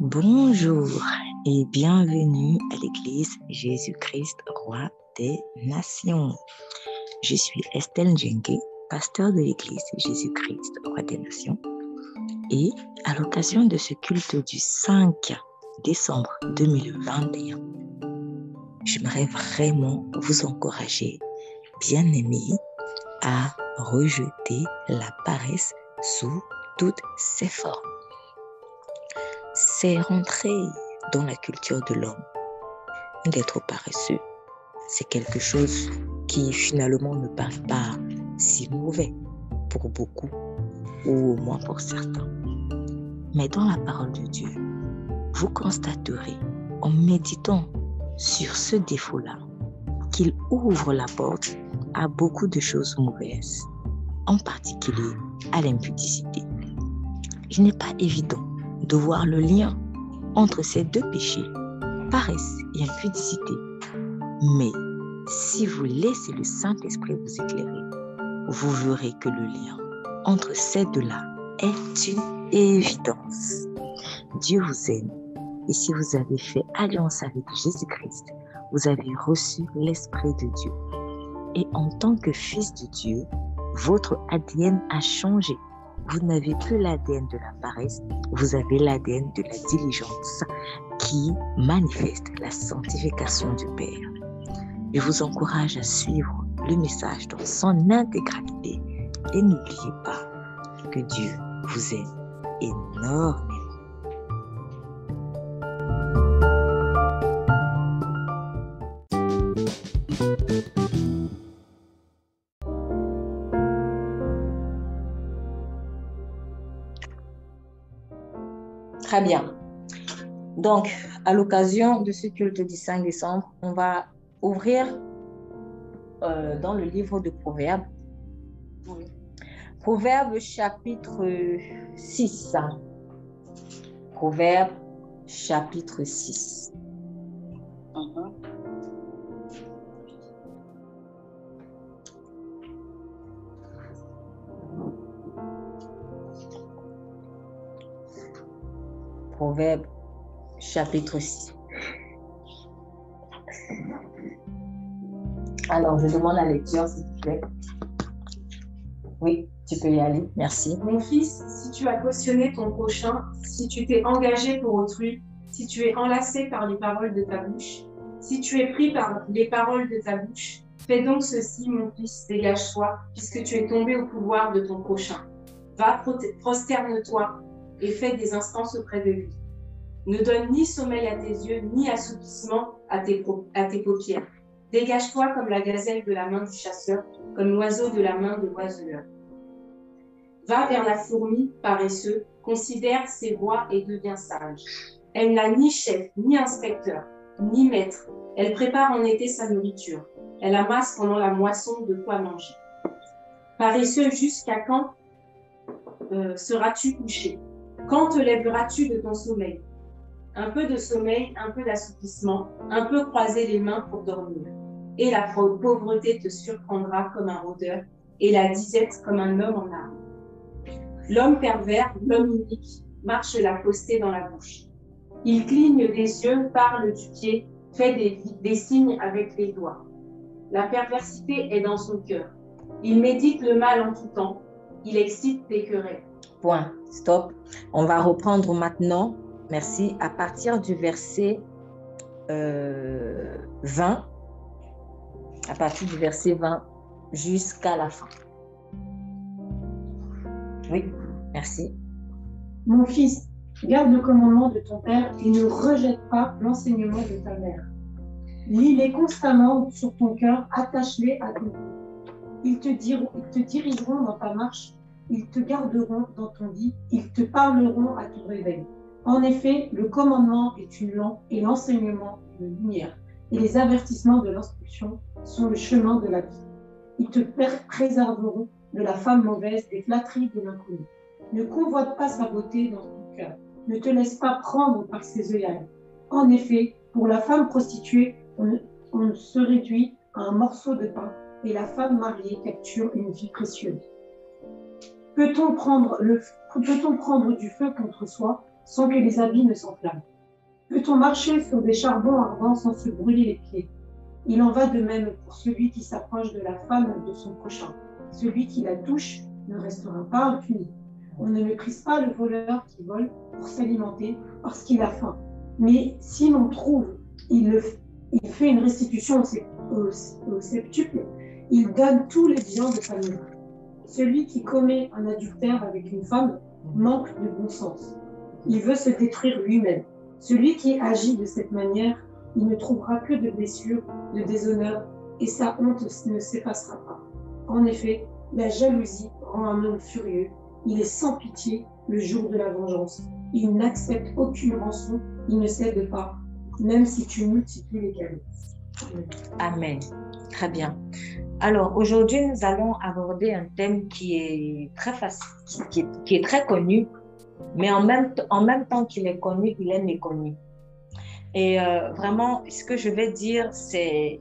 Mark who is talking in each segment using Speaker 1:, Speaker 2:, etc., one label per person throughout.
Speaker 1: Bonjour et bienvenue à l'Église Jésus-Christ, Roi des Nations. Je suis Estelle Djengue, pasteur de l'Église Jésus-Christ, Roi des Nations. Et à l'occasion de ce culte du 5 décembre 2021, j'aimerais vraiment vous encourager, bien-aimés, à rejeter la paresse sous toutes ses formes. C'est rentrer dans la culture de l'homme d'être paresseux. C'est quelque chose qui finalement ne paraît pas si mauvais pour beaucoup, ou au moins pour certains. Mais dans la parole de Dieu, vous constaterez en méditant sur ce défaut-là qu'il ouvre la porte à beaucoup de choses mauvaises, en particulier à l'impudicité. Il n'est pas évident de voir le lien entre ces deux péchés, paresse et impudicité. Mais si vous laissez le Saint-Esprit vous éclairer, vous verrez que le lien entre ces deux-là est une évidence. Dieu vous aime et si vous avez fait alliance avec Jésus-Christ, vous avez reçu l'Esprit de Dieu. Et en tant que fils de Dieu, votre ADN a changé. Vous n'avez plus l'ADN de la paresse, vous avez l'ADN de la diligence qui manifeste la sanctification du Père. Je vous encourage à suivre le message dans son intégralité et n'oubliez pas que Dieu vous aime énormément. Très bien. Donc, à l'occasion de ce culte du 5 décembre, on va ouvrir dans le livre de Proverbes. Proverbes chapitre 6. Proverbes chapitre 6. Proverbes chapitre 6. Alors, je demande la lecture, s'il te plaît. Oui, tu peux y aller. Merci.
Speaker 2: Mon fils, si tu as cautionné ton prochain, si tu t'es engagé pour autrui, si tu es enlacé par les paroles de ta bouche, si tu es pris par les paroles de ta bouche, fais donc ceci, mon fils, dégage-toi, puisque tu es tombé au pouvoir de ton prochain. Va, prosterne-toi et fais des instances auprès de lui. Ne donne ni sommeil à tes yeux, ni assoupissement à tes paupières. Dégage-toi comme la gazelle de la main du chasseur, comme l'oiseau de la main de l'oiseleur. Va vers la fourmi, paresseux, considère ses voies et deviens sage. Elle n'a ni chef, ni inspecteur, ni maître. Elle prépare en été sa nourriture. Elle amasse pendant la moisson de quoi manger. Paresseux, jusqu'à quand seras-tu couché? Quand te lèveras-tu de ton sommeil? Un peu de sommeil, un peu d'assoupissement, un peu croiser les mains pour dormir. Et la pauvreté te surprendra comme un rôdeur, et la disette comme un homme en armes. L'homme pervers, l'homme unique, marche la fausseté dans la bouche. Il cligne des yeux, parle du pied, fait des signes avec les doigts. La perversité est dans son cœur. Il médite le mal en tout temps. Il excite des querelles.
Speaker 1: Point. Stop. On va reprendre maintenant. Merci. À partir du verset 20. À partir du verset 20 jusqu'à la fin. Oui, merci.
Speaker 2: Mon fils, garde le commandement de ton père et ne rejette pas l'enseignement de ta mère. Lis-les constamment sur ton cœur, attache-les à ton cou. Ils te dirigeront dans ta marche, ils te garderont dans ton lit, ils te parleront à ton réveil. En effet, le commandement est une lampe et l'enseignement une lumière, et les avertissements de l'instruction sont le chemin de la vie. Ils te préserveront de la femme mauvaise, des flatteries de l'inconnu. Ne convoite pas sa beauté dans ton cœur. Ne te laisse pas prendre par ses œillades. En effet, pour la femme prostituée, on se réduit à un morceau de pain, et la femme mariée capture une vie précieuse. Peut-on prendre du feu contre soi
Speaker 3: sans que les habits ne s'enflamment? Peut-on marcher sur des charbons ardents sans se brûler les pieds? Il en va de même pour celui qui s'approche de la femme de son prochain. Celui qui la touche ne restera pas impuni. On ne méprise pas le voleur qui vole pour s'alimenter parce qu'il a faim. Mais si l'on trouve, il fait une restitution au septuple, il donne tous les biens de sa maison. Celui qui commet un adultère avec une femme manque de bon sens. Il veut se détruire lui-même. Celui qui agit de cette manière, il ne trouvera que de blessures, de déshonneur, et sa honte ne s'effacera pas. En effet, la jalousie rend un homme furieux. Il est sans pitié le jour de la vengeance. Il n'accepte aucune rançon, il ne cède pas, même si tu multiplies les caresses.
Speaker 1: Amen. Très bien. Alors, aujourd'hui, nous allons aborder un thème qui est très facile, qui est très connu, mais en même temps qu'il est connu, il est méconnu. Et vraiment, ce que je vais dire, c'est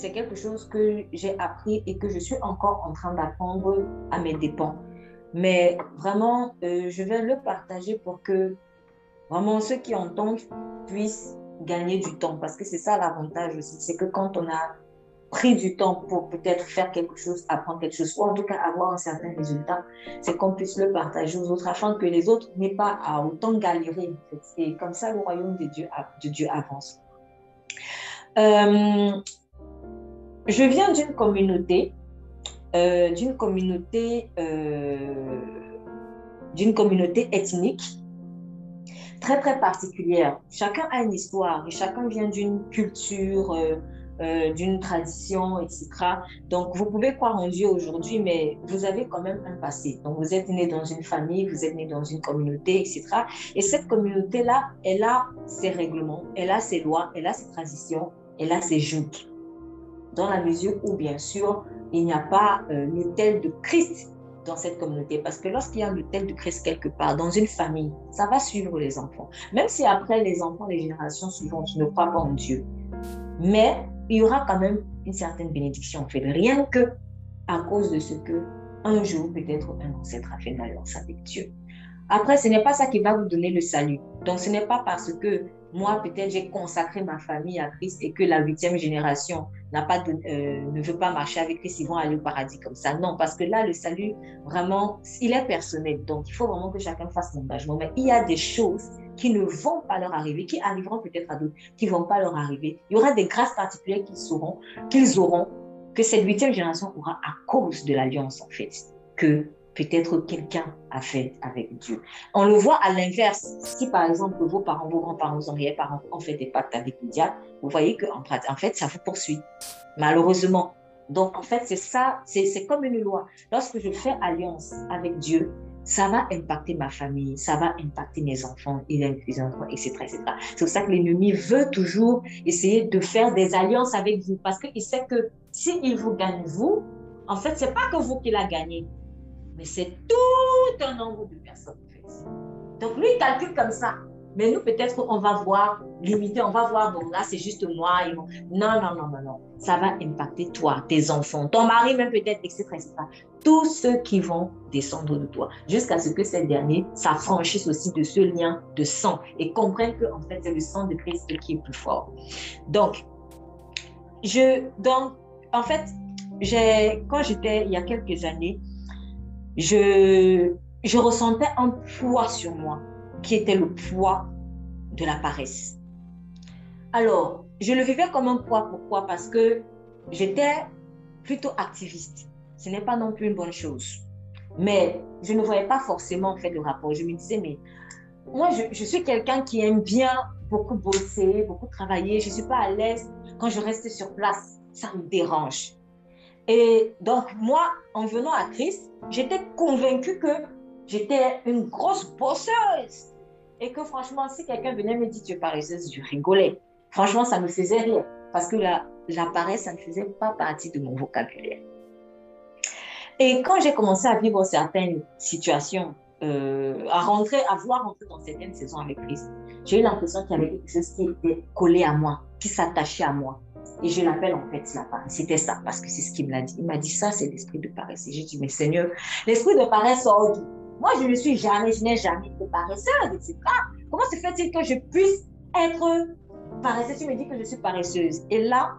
Speaker 1: quelque chose que j'ai appris et que je suis encore en train d'apprendre à mes dépens. Mais vraiment, je vais le partager pour que vraiment ceux qui entendent puissent gagner du temps. Parce que c'est ça l'avantage aussi, c'est que quand on a pris du temps pour peut-être faire quelque chose, apprendre quelque chose, ou en tout cas avoir un certain résultat, c'est qu'on puisse le partager aux autres afin que les autres n'aient pas à autant galérer. En fait. Et comme ça, le royaume de Dieu avance. Je viens d'une communauté ethnique très très particulière. Chacun a une histoire et chacun vient d'une culture, d'une tradition, etc. Donc, vous pouvez croire en Dieu aujourd'hui, mais vous avez quand même un passé. Donc, vous êtes né dans une famille, vous êtes né dans une communauté, etc. Et cette communauté-là, elle a ses règlements, elle a ses lois, elle a ses traditions, elle a ses joutes. Dans la mesure où, bien sûr, il n'y a pas l'autel de Christ dans cette communauté. Parce que lorsqu'il y a l'autel de Christ quelque part, dans une famille, ça va suivre les enfants. Même si après, les enfants, les générations suivantes ne croient pas en Dieu. Mais il y aura quand même une certaine bénédiction, en fait. Rien que à cause de ce que un jour, peut-être un ancêtre a fait une alliance avec Dieu. Après, ce n'est pas ça qui va vous donner le salut. Donc, ce n'est pas parce que moi, peut-être, j'ai consacré ma famille à Christ et que la 8e génération ne veut pas marcher avec Christ, ils vont aller au paradis comme ça. Non, parce que là, le salut, vraiment, il est personnel. Donc, il faut vraiment que chacun fasse l'engagement. Mais il y a des choses qui ne vont pas leur arriver, qui arriveront peut-être à d'autres, qui ne vont pas leur arriver. Il y aura des grâces particulières qu'ils auront, que cette 8e génération aura à cause de l'alliance, en fait, que peut-être quelqu'un a fait avec Dieu. On le voit à l'inverse. Si par exemple vos parents, vos grands-parents, vos arrière-parents ont fait des pactes avec le diable, vous voyez qu'en fait, ça vous poursuit, malheureusement. Donc en fait, c'est ça, c'est comme une loi. Lorsque je fais alliance avec Dieu, ça va impacter ma famille, ça va impacter mes enfants, etc., etc. C'est pour ça que l'ennemi veut toujours essayer de faire des alliances avec vous, parce qu'il sait que s'il vous gagne, vous, en fait, c'est pas que vous qui l'a gagné, mais c'est tout un nombre de personnes. En fait. Donc, lui, il calcule comme ça. Mais nous, peut-être, on va voir limité, on va voir, bon, là, c'est juste moi. Non. Ça va impacter toi, tes enfants, ton mari même peut-être, etc., etc. Tous ceux qui vont descendre de toi, jusqu'à ce que ces derniers s'affranchissent aussi de ce lien de sang et comprennent que, en fait, c'est le sang de Christ qui est plus fort. Donc, en fait, quand j'étais, il y a quelques années, je ressentais un poids sur moi qui était le poids de la paresse. Alors, je le vivais comme un poids. Pourquoi? Parce que j'étais plutôt activiste. Ce n'est pas non plus une bonne chose. Mais je ne voyais pas forcément en fait le rapport. Je me disais, mais moi, je suis quelqu'un qui aime bien beaucoup bosser, beaucoup travailler. Je ne suis pas à l'aise quand je reste sur place. Ça me dérange. Et donc, moi, en venant à Christ, j'étais convaincue que j'étais une grosse bosseuse. Et que franchement, si quelqu'un venait me dire tu es paresseuse, je rigolais. Franchement, ça me faisait rire. Parce que la paresse, ça ne faisait pas partie de mon vocabulaire. Et quand j'ai commencé à vivre certaines situations, à vouloir rentrer dans certaines saisons avec Christ, j'ai eu l'impression qu'il y avait quelque chose qui était collé à moi, qui s'attachait à moi. Et je l'appelle en fait la paresse. C'était ça, parce que c'est ce qu'il me l'a dit. Il m'a dit ça, c'est l'esprit de paresse. Et j'ai dit, mais Seigneur, l'esprit de paresse sort d'où? Moi, je n'ai jamais été paresseuse, etc. Comment se fait-il que je puisse être paresseuse? Tu me dis que je suis paresseuse. Et là,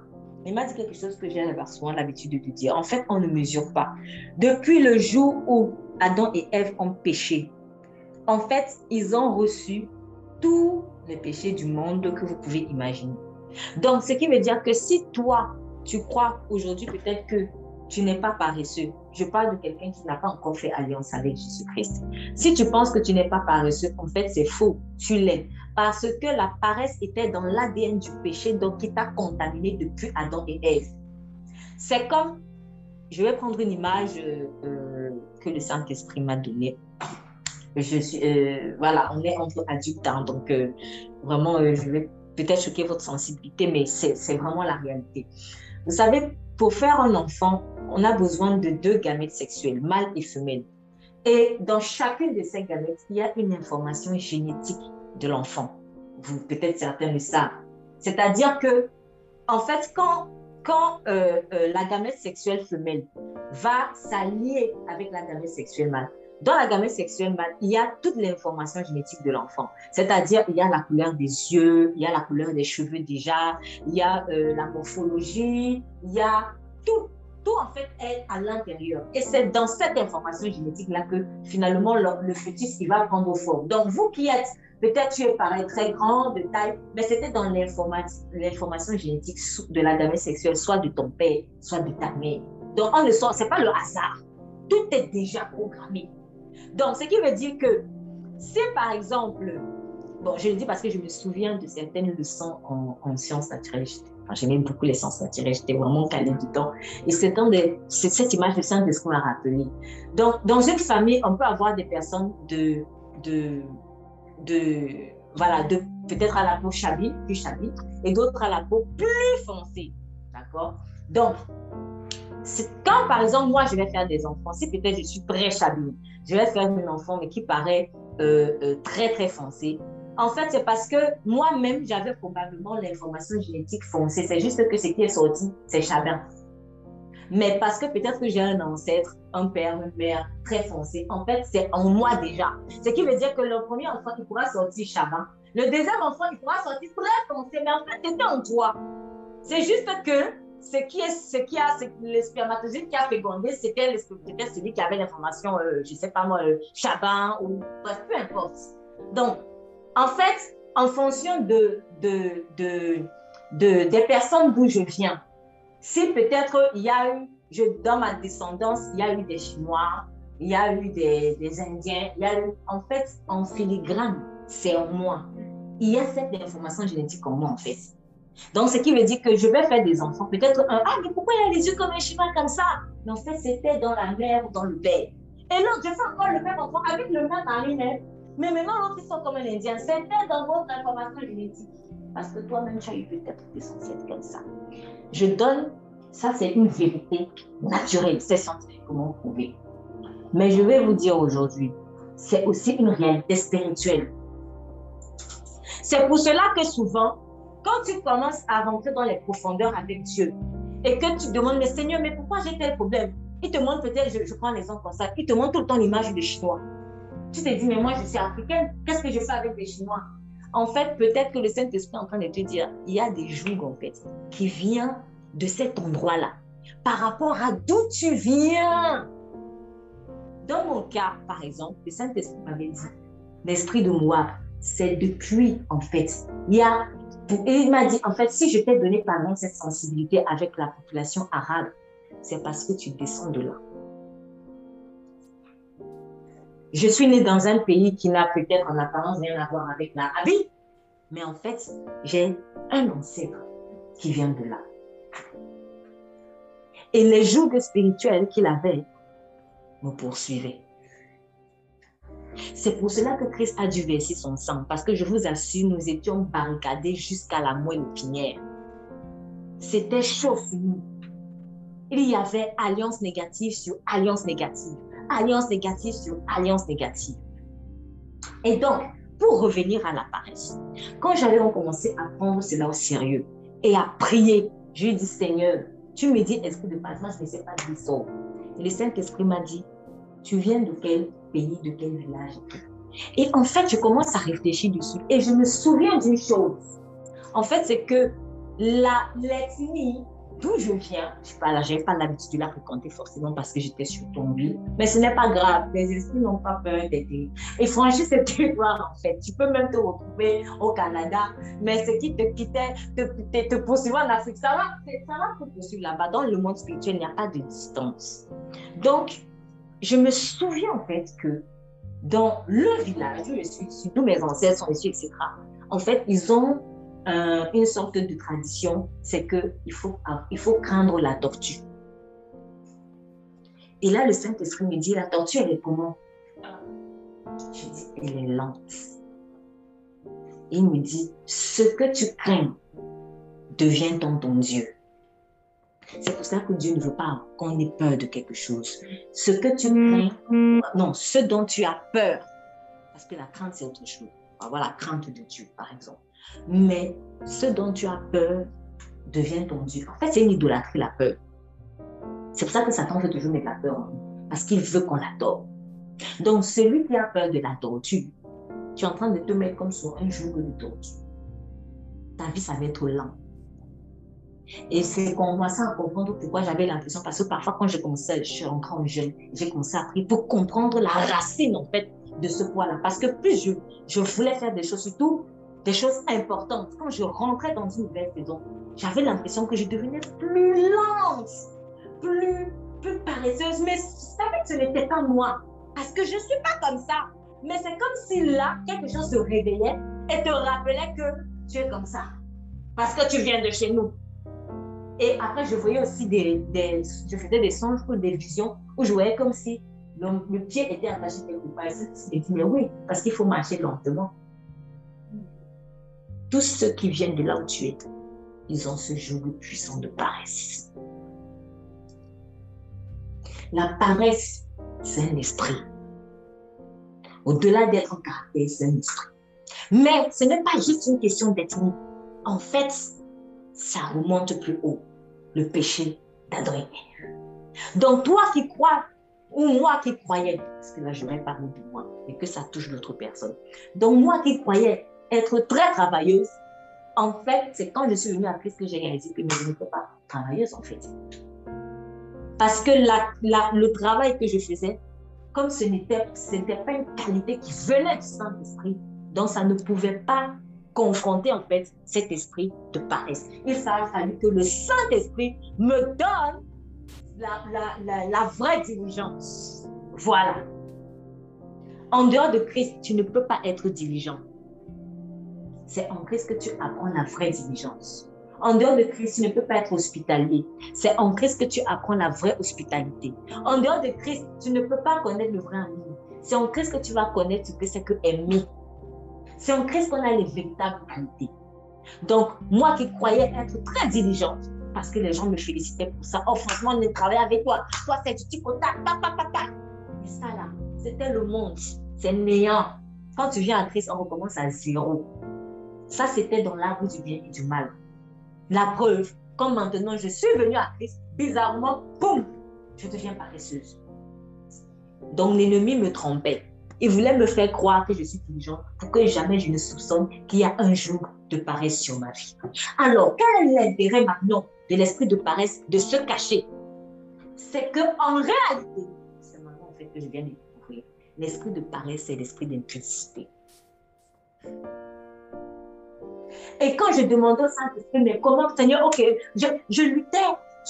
Speaker 1: il m'a dit quelque chose que j'ai souvent l'habitude de dire. En fait, on ne mesure pas. Depuis le jour où Adam et Ève ont péché, en fait, ils ont reçu tous les péchés du monde que vous pouvez imaginer. Donc, ce qui veut dire que si toi, tu crois aujourd'hui peut-être que tu n'es pas paresseux, je parle de quelqu'un qui n'a pas encore fait alliance avec Jésus-Christ. Si tu penses que tu n'es pas paresseux, en fait, c'est faux, tu l'es. Parce que la paresse était dans l'ADN du péché, donc qui t'a contaminé depuis Adam et Ève. C'est comme, je vais prendre une image que le Saint-Esprit m'a donnée. Voilà, on est entre adultes, hein, donc vraiment, je vais peut-être choquer votre sensibilité, mais c'est vraiment la réalité. Vous savez, pour faire un enfant, on a besoin de 2 gamètes sexuels, mâle et femelle. Et dans chacune de ces gamètes, il y a une information génétique de l'enfant. Peut-être certains le savent. C'est-à-dire que, en fait, quand la gamète sexuelle femelle va s'allier avec la gamète sexuelle mâle, dans la gamète sexuelle mâle, il y a toute l'information génétique de l'enfant. C'est-à-dire, il y a la couleur des yeux, il y a la couleur des cheveux déjà, il y a la morphologie, il y a tout. Tout, en fait, est à l'intérieur. Et c'est dans cette information génétique-là que, finalement, le fœtus, il va prendre forme. Donc, vous qui êtes, peut-être tu es pareil, très grand, de taille, mais c'était dans l'information génétique de la gamète sexuelle, soit de ton père, soit de ta mère. Donc, on ne sort, c'est pas le hasard. Tout est déjà programmé. Donc, ce qui veut dire que si, par exemple, bon, je le dis parce que je me souviens de certaines leçons en sciences naturelles. J'aimais beaucoup les sciences naturelles, j'étais vraiment calée dedans. Et c'est cette image de Saint-Esprit m'a rappelé. Donc, dans une famille, on peut avoir des personnes voilà, peut-être à la peau plus chabie, et d'autres à la peau plus foncée. D'accord? Donc, quand, par exemple, moi, je vais faire des enfants, si peut-être je suis très chabie, je vais faire un enfant, mais qui paraît très, très foncé. En fait, c'est parce que moi-même, j'avais probablement l'information génétique foncée. C'est juste que ce qui est sorti, c'est chabin. Mais parce que peut-être que j'ai un ancêtre, un père, une mère très foncé, en fait, c'est en moi déjà. Ce qui veut dire que le premier enfant, il pourra sortir chabin. Le deuxième enfant, il pourra sortir très foncé, mais en fait, c'était en toi. C'est juste que le spermatozoïde qui a fécondé, c'était celui qui avait l'information, je ne sais pas moi, chabin ou bref, peu importe. Donc, en fait, en fonction des personnes d'où je viens, si peut-être il y a eu, dans ma descendance, il y a eu des Chinois, il y a eu des Indiens, il y a eu, en fait, en filigrane, c'est en moi. Il y a cette information génétique en moi, en fait. Donc, ce qui veut dire que je vais faire des enfants, peut-être mais pourquoi il a les yeux comme un Chinois comme ça? Mais en fait, c'était dans la mère ou dans le père. Et l'autre, je fais encore le même enfant avec le même mari, mais maintenant, l'autre, ils sont comme un Indien. C'était dans votre information génétique. Parce que toi-même, tu as eu peut-être des ancêtres comme ça. Je donne, ça c'est une vérité naturelle, c'est scientifiquement prouvé. Mais je vais vous dire aujourd'hui, c'est aussi une réalité spirituelle. C'est pour cela que souvent, quand tu commences à rentrer dans les profondeurs avec Dieu et que tu demandes, mais Seigneur, mais pourquoi j'ai tel problème? Il te montre peut-être, je prends l'exemple comme ça, il te montre tout le temps l'image des Chinois. Tu te dis, mais moi, je suis africaine, qu'est-ce que je fais avec les Chinois? En fait, peut-être que le Saint-Esprit est en train de te dire, il y a des jougs, en fait, qui viennent de cet endroit-là, par rapport à d'où tu viens. Dans mon cas, par exemple, le Saint-Esprit m'avait dit, l'esprit de Moab, c'est depuis, en fait, et il m'a dit, en fait, si je t'ai donné, par exemple, cette sensibilité avec la population arabe, c'est parce que tu descends de là. Je suis née dans un pays qui n'a peut-être en apparence rien à voir avec l'Arabie, mais en fait, j'ai un ancêtre qui vient de là. Et les jougs spirituels qu'il avait me poursuivaient. C'est pour cela que Christ a dû verser son sang, parce que je vous assure, nous étions barricadés jusqu'à la moelle épinière. C'était chaud sur nous. Il y avait alliance négative sur alliance négative, alliance négative sur alliance négative. Et donc, pour revenir à la paresse, quand j'avais commencé à prendre cela au sérieux et à prier, je lui ai dit, Seigneur, tu me dis esprit de paresse, moi je ne sais pas d'où il sort. Et le Saint-Esprit m'a dit, tu viens de quel pays de quel village. Et en fait, je commence à réfléchir dessus et je me souviens d'une chose. En fait, c'est que l'ethnie d'où je viens, je n'avais pas l'habitude de la fréquenter forcément parce que j'étais sur Thionville, mais ce n'est pas grave, les esprits n'ont pas peur d'aider. Et franchir ce territoire, en fait, tu peux même te retrouver au Canada, mais ce qui te quittait, te poursuivre en Afrique, ça va te poursuivre là-bas. Dans le monde spirituel, il n'y a pas de distance. Donc, je me souviens en fait que dans le village où je suis issu, tous mes ancêtres sont issus, etc., en fait, ils ont une sorte de tradition, c'est qu'il faut craindre la tortue. Et là, le Saint-Esprit me dit, la tortue, elle est comment? Je dis, elle est lente. Et il me dit, ce que tu crains devient ton Dieu. C'est pour ça que Dieu ne veut pas qu'on ait peur de quelque chose. Ce que tu crains, non, ce dont tu as peur, parce que la crainte, c'est autre chose. On va voir la crainte de Dieu, par exemple. Mais ce dont tu as peur devient ton Dieu. En fait, c'est une idolâtrie, la peur. C'est pour ça que Satan veut toujours mettre la peur en nous, parce qu'il veut qu'on l'adore. Donc, celui qui a peur de la tortue, tu es en train de te mettre comme sur un joug de tortue. Ta vie, ça va être lent. Et c'est qu'on commence à comprendre pourquoi j'avais l'impression, parce que parfois, quand je suis rentrée en jeûne, j'ai commencé à prier pour comprendre la racine, en fait, de ce poids-là. Parce que plus je voulais faire des choses, surtout des choses importantes. Quand je rentrais dans une nouvelle saison, j'avais l'impression que je devenais plus lente, plus paresseuse. Mais je savais que ce n'était pas moi. Parce que je ne suis pas comme ça. Mais c'est comme si là, quelque chose se réveillait et te rappelait que tu es comme ça. Parce que tu viens de chez nous. Et après, je voyais aussi je faisais des songes ou des visions où je voyais comme si le pied était attaché quelque part. Et je me dis, mais oui, parce qu'il faut marcher lentement. Tous ceux qui viennent de là où tu es, ils ont ce joug puissant de paresse. La paresse, c'est un esprit. Au-delà d'être un caractère, c'est un esprit. Mais ce n'est pas juste une question d'ethnie. En fait, ça remonte plus haut, le péché d'Adam et Ève. Donc, toi qui crois, ou moi qui croyais, parce que là, je vais parler de moi, et que ça touche d'autres personnes. Donc, moi qui croyais être très travailleuse, en fait, c'est quand je suis venue à Christ que j'ai réalisé que je n'étais pas travailleuse, en fait. Parce que le travail que je faisais, comme ce n'était pas une qualité qui venait du Saint-Esprit, donc ça ne pouvait pas confronter, en fait, cet esprit de paresse. Il a fallu que le Saint-Esprit me donne la vraie diligence. Voilà. En dehors de Christ, tu ne peux pas être diligent. C'est en Christ que tu apprends la vraie diligence. En dehors de Christ, tu ne peux pas être hospitalier. C'est en Christ que tu apprends la vraie hospitalité. En dehors de Christ, tu ne peux pas connaître le vrai amour. C'est en Christ que tu vas connaître ce que c'est que aimer. C'est en Christ qu'on a les véritables qualités. Donc, moi qui croyais être très diligente, parce que les gens me félicitaient pour ça. Oh, franchement, on est travaillé avec toi. Toi, c'est du type au tac, tac, tac, tac, tac. Et ça, là, c'était le monde. C'est néant. Quand tu viens à Christ, on recommence à zéro. Ça, c'était dans l'arbre du bien et du mal. La preuve, comme maintenant je suis venue à Christ, bizarrement, boum, je deviens paresseuse. Donc l'ennemi me trompait. Il voulait me faire croire que je suis diligent pour que jamais je ne soupçonne qu'il y a un jour de paresse sur ma vie. Alors, quel est l'intérêt maintenant de l'esprit de paresse de se cacher? C'est qu'en réalité, c'est maintenant en fait que je viens de découvrir, l'esprit de paresse, c'est l'esprit d'impudicité. Et quand je demandais au Saint-Esprit, mais comment, Seigneur, ok, je luttais,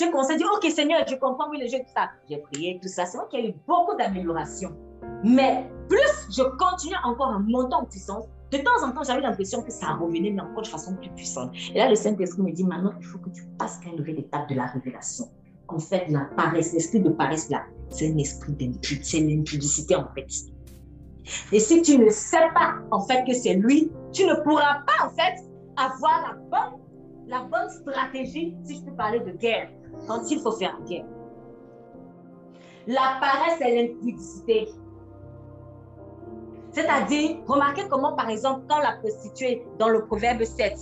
Speaker 1: je commençais à dire, ok, Seigneur, je comprends, oui, le jeu, tout ça. J'ai prié, tout ça. C'est vrai qu'il y a eu beaucoup d'améliorations. Mais plus je continuais encore à monter en puissance, de temps en temps, j'avais l'impression que ça revenait, mais encore de façon plus puissante. Et là, le Saint-Esprit me dit, maintenant, il faut que tu passes à une nouvelle étape de la révélation. En fait, la paresse, l'esprit de paresse, là, c'est un esprit d'impudicité, c'est l'impudicité, en fait. Et si tu ne sais pas, en fait, que c'est lui, tu ne pourras pas, en fait, avoir la bonne stratégie, si je peux parler de guerre, quand il faut faire guerre. La paresse et l'impudicité. C'est-à-dire, remarquez comment, par exemple, quand la prostituée, dans le proverbe 7,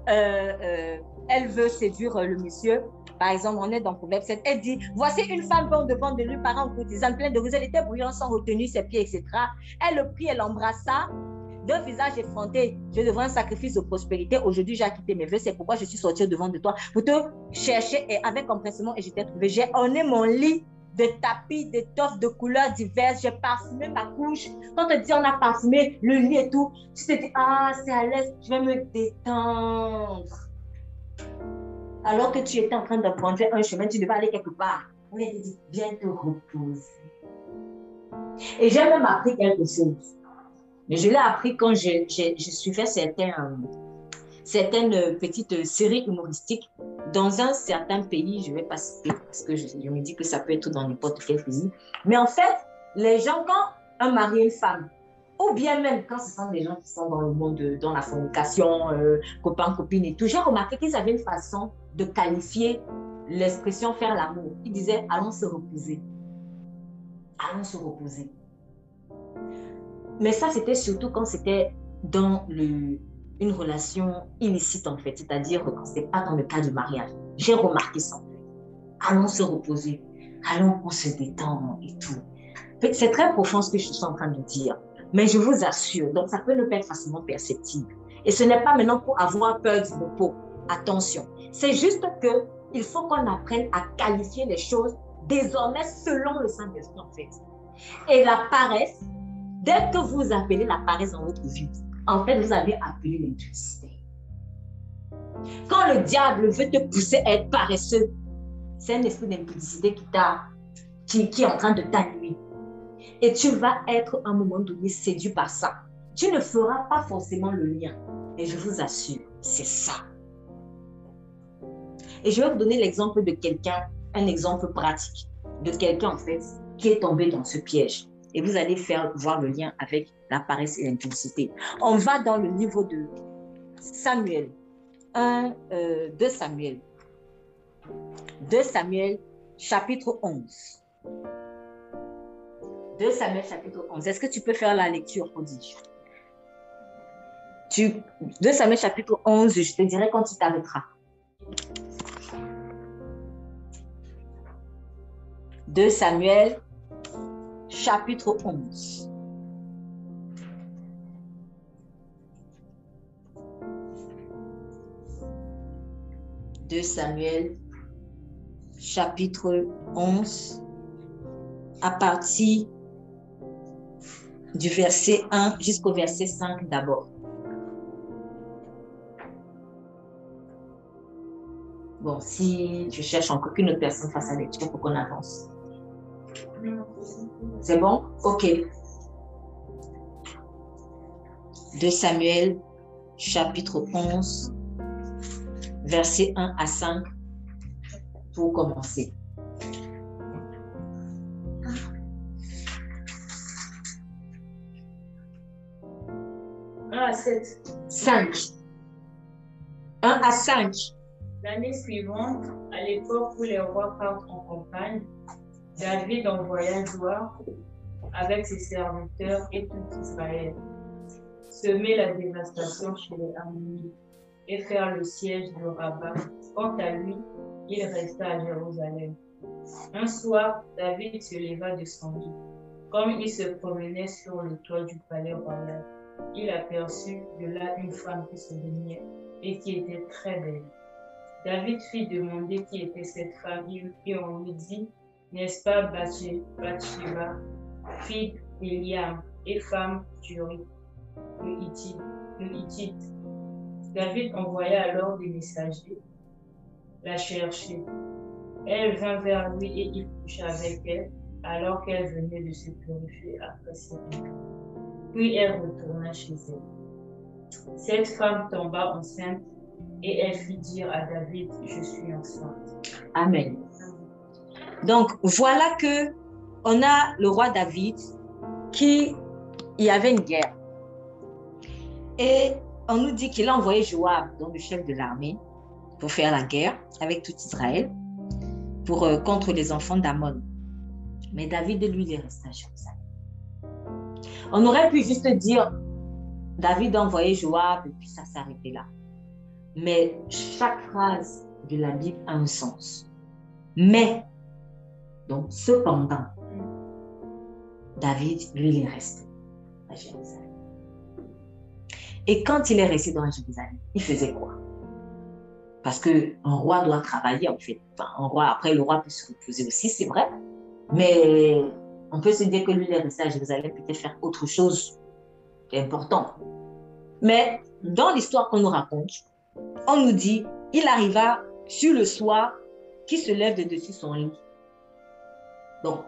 Speaker 1: elle veut séduire le monsieur, Par exemple, on est dans Proverbe 7, elle dit, voici une femme bon devant de lui, parent courtisane, pleine de ruse, elle était bruyante sans retenue ses pieds, etc. Elle le prit, elle l'embrassa. D'un visage effronté, je devrais un sacrifice de prospérité. Aujourd'hui, j'ai acquitté mes vœux. C'est pourquoi je suis sortie devant de toi pour te chercher et avec empressement et je t'ai trouvé. J'ai orné mon lit de tapis, d'étoffes de couleurs diverses. J'ai parfumé ma couche. Quand on te dit on a parfumé le lit et tout, tu te dis, ah, c'est à l'aise, je vais me détendre. Alors que tu étais en train de prendre un chemin, tu devais aller quelque part. On a dit, viens te reposer. Et j'ai même appris quelque chose. Mais je l'ai appris quand je suivais certaines petites séries humoristiques dans un certain pays. Je ne vais pas citer parce que je me dis que ça peut être dans n'importe quel pays. Mais en fait, les gens, quand un mari et une femme, ou bien même quand ce sont des gens qui sont dans le monde, dans la fornication, copains, copines et tout, j'ai remarqué qu'ils avaient une façon de qualifier l'expression faire l'amour. Ils disaient, allons se reposer. Allons se reposer. Mais ça, c'était surtout quand c'était dans une relation illicite, en fait. C'est-à-dire quand ce n'était pas dans le cas du mariage. J'ai remarqué ça. Allons se reposer. Allons on se détend et tout. C'est très profond ce que je suis en train de dire. Mais je vous assure, donc ça peut ne pas être facilement perceptible. Et ce n'est pas maintenant pour avoir peur du repos. Attention. C'est juste qu'il faut qu'on apprenne à qualifier les choses désormais selon le Saint-Esprit, en fait. Et la paresse, dès que vous appelez la paresse dans votre vie, en fait, vous avez appelé l'impudicité. Quand le diable veut te pousser à être paresseux, c'est un esprit d'impudicité qui est en train de t'annuler. Et tu vas être à un moment donné séduit par ça. Tu ne feras pas forcément le lien. Et je vous assure, c'est ça. Et je vais vous donner l'exemple de quelqu'un, un exemple pratique, de quelqu'un en fait qui est tombé dans ce piège. Et vous allez voir le lien avec la paresse et l'impudicité. On va dans le livre de Samuel, 2 Samuel. 2 Samuel, chapitre 11. 2 Samuel, chapitre 11. Est-ce que tu peux faire la lecture, prodige? 2 Samuel, chapitre 11, je te dirai quand tu t'arrêteras. 2 Samuel, chapitre 11. De Samuel, chapitre 11, à partir du verset 1 jusqu'au verset 5 d'abord. Bon, si je cherche encore qu'une autre personne fasse la lecture pour qu'on avance. C'est bon? Ok. 2 Samuel, chapitre 11, versets 1 à 5, pour commencer.
Speaker 2: À 7.
Speaker 1: 5. 1 à 5.
Speaker 2: L'année suivante, à l'époque où les rois partent en campagne, David envoya Joab avec ses serviteurs et tout Israël semer la dévastation chez les Ammonites et faire le siège de Rabat. Quant à lui, il resta à Jérusalem. Un soir, David se leva de son lit. Comme il se promenait sur le toit du palais royal, il aperçut de là une femme qui se baignait et qui était très belle. David fit demander qui était cette femme et on lui dit, n'est-ce pas Bathsheba, fille d'Eliam et femme d'Uri, le Hittite. David envoya alors des messagers la chercher. Elle vint vers lui et il coucha avec elle alors qu'elle venait de se purifier après ses rites. Puis elle retourna chez elle. Cette femme tomba enceinte et elle fit dire à David, je suis enceinte.
Speaker 1: Amen. Donc, voilà que on a le roi David il y avait une guerre. Et on nous dit qu'il a envoyé Joab, donc le chef de l'armée, pour faire la guerre avec tout Israël, contre les enfants d'Ammon. Mais David, lui, il est resté à Jérusalem. On aurait pu juste dire, David a envoyé Joab, et puis ça s'arrêtait là. Mais chaque phrase de la Bible a un sens. Mais, donc, cependant, David, lui, il est resté à Jérusalem. Et quand il est resté dans Jérusalem, il faisait quoi? Parce qu'un roi doit travailler, en fait. Enfin, un roi, après, le roi peut se reposer aussi, c'est vrai. Mais on peut se dire que lui, il est resté à Jérusalem, peut-être faire autre chose d'important. Mais dans l'histoire qu'on nous raconte, on nous dit, il arriva sur le soir qui se lève de dessus son lit. Donc,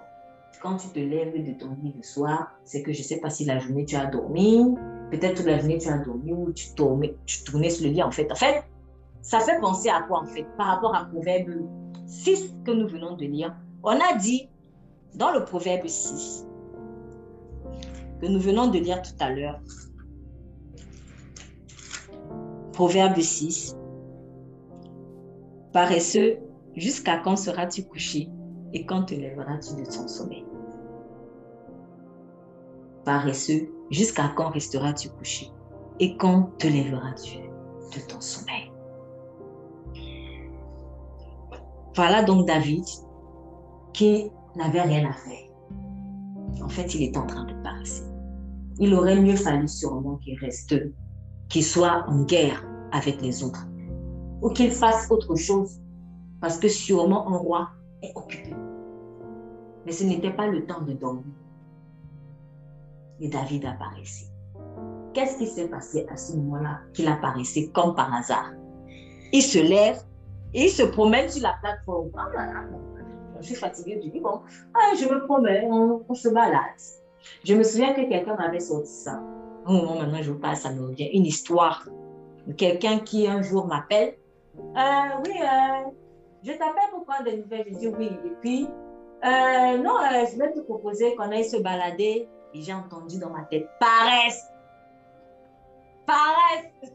Speaker 1: quand tu te lèves de ton lit le soir, c'est que je ne sais pas si la journée tu as dormi, peut-être toute la journée tu as dormi ou tu tournais sur le lit en fait. En fait, ça fait penser à quoi en fait par rapport à Proverbe 6 que nous venons de lire. On a dit dans le Proverbe 6 que nous venons de lire tout à l'heure, Proverbe 6, paresseux, jusqu'à quand seras-tu couché et quand te lèveras-tu de ton sommeil? Paresseux, jusqu'à quand resteras-tu couché et quand te lèveras-tu de ton sommeil? Voilà donc David qui n'avait rien à faire. En fait, il était en train de paresser. Il aurait mieux fallu sûrement qu'il reste, qu'il soit en guerre avec les autres ou qu'il fasse autre chose parce que sûrement un roi est occupé. Mais ce n'était pas le temps de dormir. Et David apparaissait. Qu'est-ce qui s'est passé à ce moment-là qu'il apparaissait comme par hasard? Il se lève et il se promène sur la plateforme. Ah, je suis fatiguée, je dis bon, je me promène, on se balade. Je me souviens que quelqu'un m'avait sorti ça. Au moment maintenant je vous parle, ça me revient. Une histoire de quelqu'un qui un jour m'appelle. Oui, je t'appelle pour prendre des nouvelles. Je dis oui. Et puis, non, je vais te proposer qu'on aille se balader. Et j'ai entendu dans ma tête, paresse. Paresse.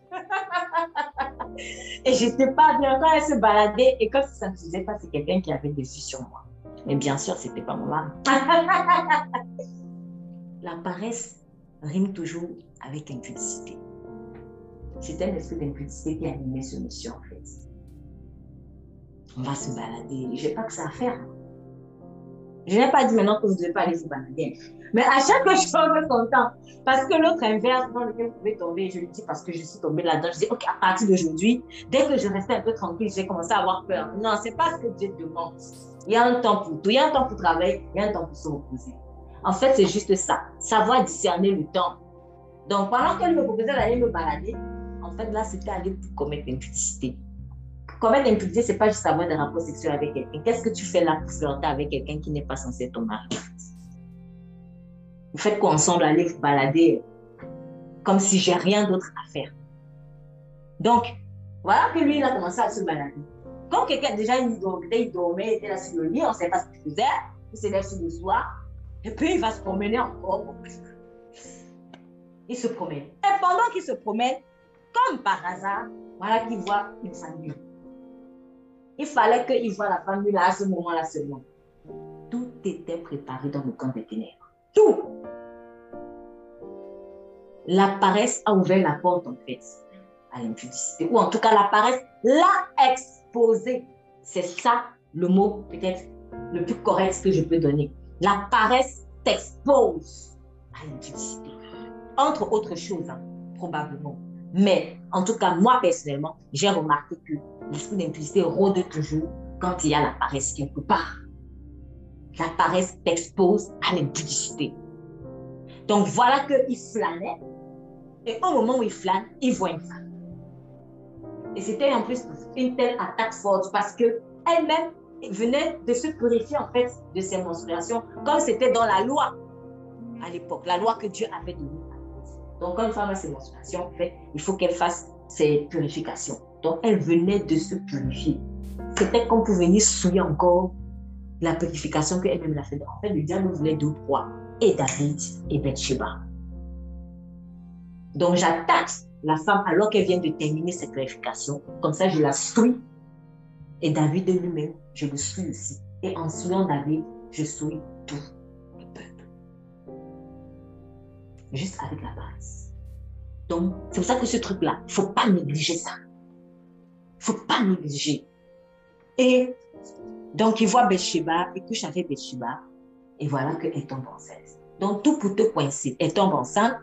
Speaker 1: Et je n'étais pas bien quand elle se baladait. Et comme si ça ne se faisait pas, c'est quelqu'un qui avait des vues sur moi. Mais bien sûr, ce n'était pas mon mari. La paresse rime toujours avec impudicité. C'était un esprit d'impudicité qui animait ce monsieur en fait. On va se balader. Je n'ai pas que ça à faire. Je n'ai pas dit maintenant que vous ne devez pas aller vous balader. Mais à chaque fois, je suis un peu contente. Parce que l'autre inverse dans lequel vous pouvez tomber, je le dis parce que je suis tombée là-dedans. Je dis, OK, à partir d'aujourd'hui, dès que je restais un peu tranquille, j'ai commencé à avoir peur. Non, ce n'est pas ce que Dieu demande. Il y a un temps pour tout. Il y a un temps pour travailler, il y a un temps pour se reposer. En fait, c'est juste ça. Savoir discerner le temps. Donc, pendant qu'elle me proposait d'aller me balader, en fait, là, c'était aller pour commettre l'impudicité. Commettre l'impudicité, ce n'est pas juste avoir des rapports sexuels avec quelqu'un. Qu'est-ce que tu fais là pour flirter avec quelqu'un qui n'est pas censé être ton mari? Vous faites quoi ensemble, aller vous balader comme si j'ai rien d'autre à faire. Donc, voilà que lui, il a commencé à se balader. Quand quelqu'un, déjà, il dormait, il était là sur le lit, on ne sait pas ce qu'il faisait, il se lève sur le soir, et puis il va se promener encore. Il se promène. Et pendant qu'il se promène, comme par hasard, voilà qu'il voit une famille. Il fallait qu'il voie la famille là à ce moment-là seulement. Tout était préparé dans le camp des ténèbres. Tout. La paresse a ouvert la porte en fait à l'impudicité. Ou en tout cas la paresse l'a exposé. C'est ça le mot peut-être le plus correct que je peux donner. La paresse t'expose à l'impudicité. Entre autres choses, hein, probablement. Mais en tout cas, moi personnellement, j'ai remarqué que l'esprit d'impudicité rôde toujours quand il y a la paresse quelque part. La paresse t'expose à l'impudicité. Donc voilà qu'il flânait. Et au moment où il flâne, il voit une femme. Et c'était en plus une telle attaque forte parce qu'elle-même venait de se purifier en fait de ses menstruations comme c'était dans la loi à l'époque, la loi que Dieu avait donnée. Donc quand une femme a ses menstruations, en fait, il faut qu'elle fasse ses purifications. Donc elle venait de se purifier. C'était comme pour venir souiller encore la purification qu'elle-même a fait. En fait, le diable voulait deux rois, et David et Bathsheba. Donc, j'attaque la femme alors qu'elle vient de terminer cette purification. Comme ça, je la souille. Et David lui-même, je le souille aussi. Et en souillant David, je souille tout le peuple. Juste avec la paresse. Donc, c'est pour ça que ce truc-là, il ne faut pas négliger ça. Il ne faut pas négliger. Et donc, il voit Bathsheba, il couche avec Bathsheba, et voilà qu'elle tombe enceinte. Donc, tout pour te coincer. Elle tombe enceinte,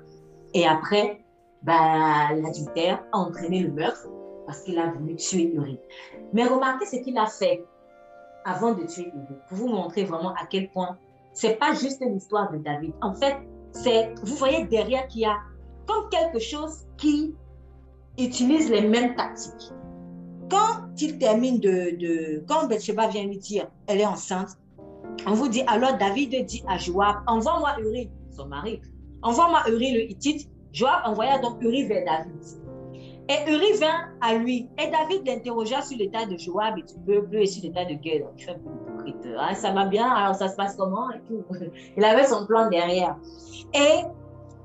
Speaker 1: et après, l'adultère a entraîné le meurtre parce qu'il a voulu tuer Uri. Mais remarquez ce qu'il a fait avant de tuer Uri, pour vous montrer vraiment à quel point c'est pas juste une histoire de David. En fait, vous voyez derrière qu'il y a comme quelque chose qui utilise les mêmes tactiques. Quand il termine quand Bathsheba vient lui dire, elle est enceinte, on vous dit, alors David dit à Joab, envoie-moi Uri, son mari, envoie-moi Uri le Hittite. Joab envoya donc Uri vers David. Et Uri vint à lui. Et David l'interrogea sur l'état de Joab et du peuple et sur l'état de guerre. Donc, je fais un peu hypocrite. Ah, ça va bien, alors ça se passe comment et tout. Il avait son plan derrière. Et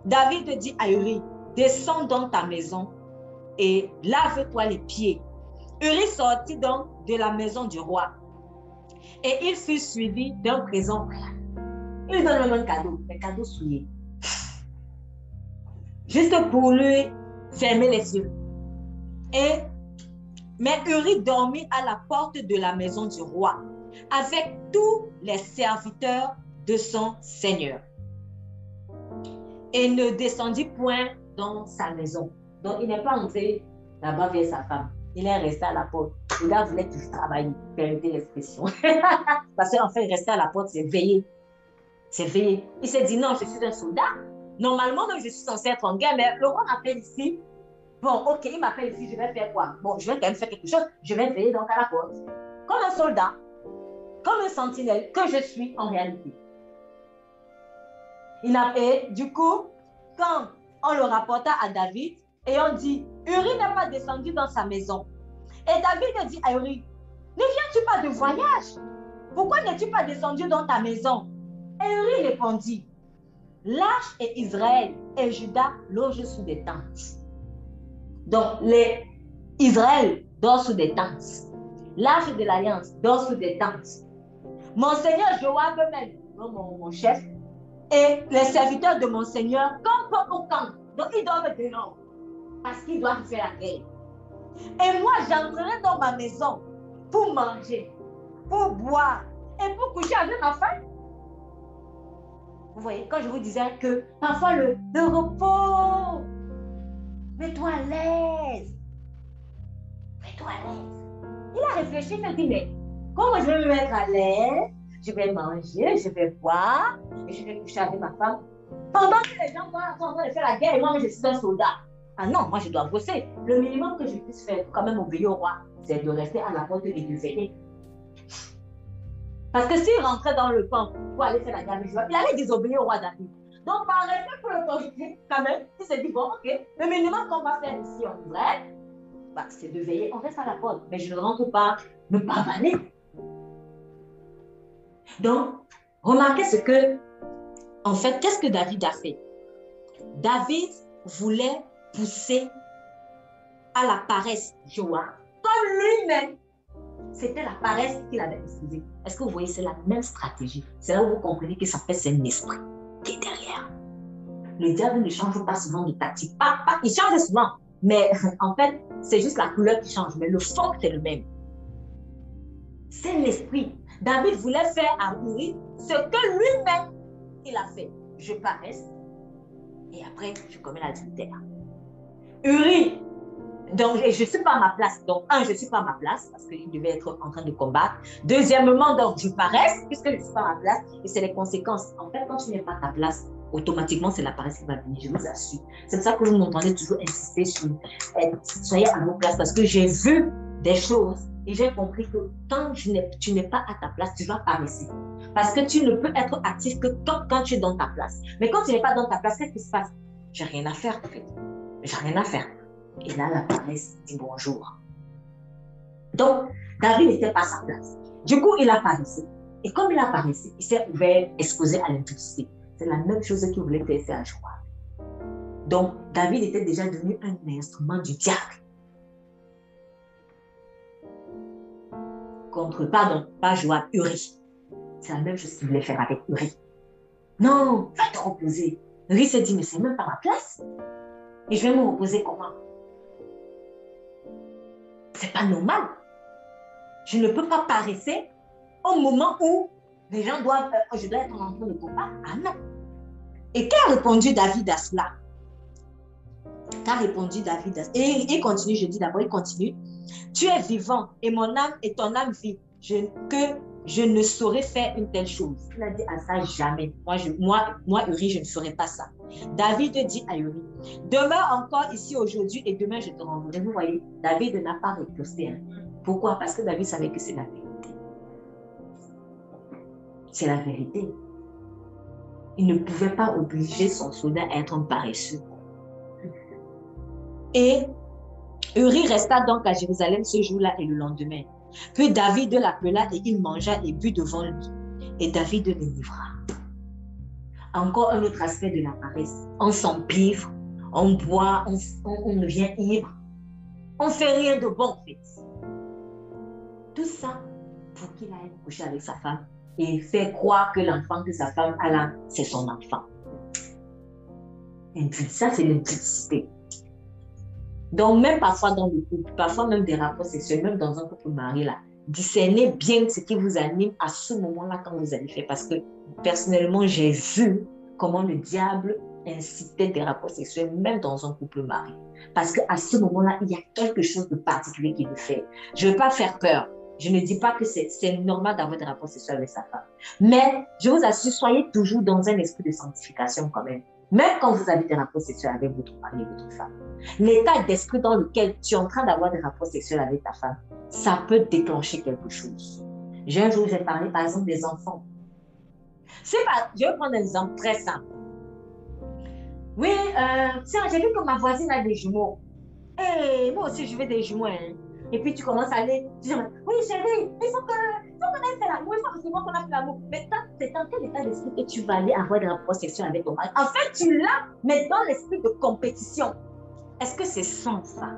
Speaker 1: David dit à Uri, descends dans ta maison et lave-toi les pieds. Uri sortit donc de la maison du roi. Et il fut suivi d'un présent royal. Il donne même un cadeau souillé. Juste pour lui fermer les yeux. Mais Uri dormit à la porte de la maison du roi, avec tous les serviteurs de son seigneur. Et ne descendit point dans sa maison. Donc, il n'est pas entré là-bas vers sa femme. Il est resté à la porte. Le gars voulait toujours travailler, permettez l'expression. Parce qu'en fait, rester à la porte, c'est veiller. C'est veiller. Il s'est dit, non, je suis un soldat. Normalement, je suis censé être en guerre, mais le roi m'appelle ici. Bon, ok, il m'appelle ici, je vais faire quoi? Bon, je vais quand même faire quelque chose. Je vais veiller donc à la porte. Comme un soldat, comme un sentinelle que je suis en réalité. Et du coup, quand on le rapporta à David, et on dit, Uri n'est pas descendu dans sa maison. Et David dit à Uri, ne viens-tu pas de voyage? Pourquoi n'es-tu pas descendu dans ta maison? Et Uri répondit, l'Arche et Israël et Juda logent sous des tentes. Donc, Israël dort sous des tentes. L'Arche de l'Alliance dort sous des tentes. Mon seigneur Joab même, mon chef, et les serviteurs de mon seigneur campent au camp. Donc, ils dorment dehors parce qu'ils doivent faire la guerre. Et moi, j'entrerai dans ma maison pour manger, pour boire et pour coucher avec ma femme. Vous voyez, quand je vous disais que parfois le repos, mets-toi à l'aise. Mets-toi à l'aise. Il a réfléchi, il m'a dit, mais comment je vais me mettre à l'aise? Je vais manger, je vais boire et je vais coucher avec ma femme. Pendant que les gens sont en train de faire la guerre et moi, je suis un soldat. Ah non, moi, je dois bosser. Le minimum que je puisse faire pour quand même obéir au roi, c'est de rester à la porte et de veiller. Parce que s'il rentrait dans le camp pour aller faire la guerre, il allait désobéir au roi David. Donc, par respect pour l'autorité, quand même, il s'est dit, bon, ok, le minimum qu'on va faire ici en Israël, c'est de veiller. On reste à la porte, mais je ne rentre pas me pavaner. Donc, remarquez ce que, en fait, qu'est-ce que David a fait? David voulait pousser à la paresse Joab, comme lui-même. C'était la paresse qu'il avait utilisée. Est-ce que vous voyez, c'est la même stratégie. C'est là où vous comprenez que ça fait, c'est un esprit qui est derrière. Le diable ne change pas souvent de tactique. Il change souvent, mais en fait, c'est juste la couleur qui change, mais le fond, c'est le même. C'est l'esprit. David voulait faire à Uri ce que lui-même, il a fait. Je paresse et après, je commets l'adultère. Uri, donc je ne suis pas à ma place. Donc, je ne suis pas à ma place parce qu'il devait être en train de combattre. Deuxièmement, donc, je paresse puisque je ne suis pas à ma place et c'est les conséquences. En fait, quand tu n'es pas à ta place, automatiquement, c'est la paresse qui va venir, je vous assure. C'est pour ça que vous m'entendez toujours insister sur soyez à vos places parce que j'ai vu des choses et j'ai compris que quand tu n'es pas à ta place, tu vas paresser. Parce que tu ne peux être actif que quand tu es dans ta place. Mais quand tu n'es pas dans ta place, qu'est-ce qui se passe? J'ai rien à faire, en fait. J'ai rien à faire. Et là, la paresse dit bonjour. Donc, David n'était pas à sa place. Du coup, il a paressé. Et comme il a paressé, il s'est ouvert, exposé à l'impudicité. C'est la même chose qu'il voulait faire à Joab. Donc, David était déjà devenu un instrument du diable. Pas Joab, Uri. C'est la même chose qu'il voulait faire avec Uri. Non, va te reposer. Uri s'est dit, mais c'est même pas ma place. Et je vais me reposer comment? C'est pas normal. Je ne peux pas paresser au moment où les gens doivent, je dois être en train de combat. Ah non. Et qu'a répondu David à cela? Qu'a répondu David à cela? Et il continue, je dis d'abord, il continue. Tu es vivant et mon âme et ton âme vit. Que je ne saurais faire une telle chose. Il a dit à ça jamais. Moi, Uri, je ne ferai pas ça. David dit à Uri, demeure encore ici aujourd'hui et demain je te renverrai. Vous voyez, David n'a pas riposté. Hein. Pourquoi? Parce que David savait que c'est la vérité. C'est la vérité. Il ne pouvait pas obliger son soldat à être un paresseux. Et Uri resta donc à Jérusalem ce jour-là et le lendemain. Puis David l'appela et il mangea et but devant lui. Et David le livra. Encore un autre aspect de la paresse. On s'empivre, on boit, on devient ivre. On ne fait rien de bon en fait. Tout ça pour qu'il aille coucher avec sa femme et faire croire que l'enfant que sa femme a là, c'est son enfant. Et puis ça, c'est l'impudicité. Donc, même parfois dans le couple, parfois même des rapports sexuels, même dans un couple marié, là, discernez bien ce qui vous anime à ce moment-là quand vous allez faire. Parce que personnellement, j'ai vu comment le diable incitait des rapports sexuels, même dans un couple marié. Parce qu'à ce moment-là, il y a quelque chose de particulier qui le fait. Je ne veux pas faire peur. Je ne dis pas que c'est normal d'avoir des rapports sexuels avec sa femme. Mais je vous assure, soyez toujours dans un esprit de sanctification quand même. Même quand vous avez des rapports sexuels avec votre mari et votre femme. L'état d'esprit dans lequel tu es en train d'avoir des rapports sexuels avec ta femme, ça peut déclencher quelque chose. Un jour, j'ai parlé par exemple des enfants. Je vais prendre un exemple très simple. Oui, j'ai vu que ma voisine a des jumeaux. Et moi aussi, je veux des jumeaux. Hein. Et puis, tu commences à aller, tu dis, oui, chérie, il faut qu'on ait fait l'amour, il faut absolument qu'on ait fait l'amour. Mais c'est dans quel état d'esprit que tu vas aller avoir des rapports sexuels avec ton mari? En fait, tu l'as, mais dans l'esprit de compétition. Est-ce que c'est sans ça?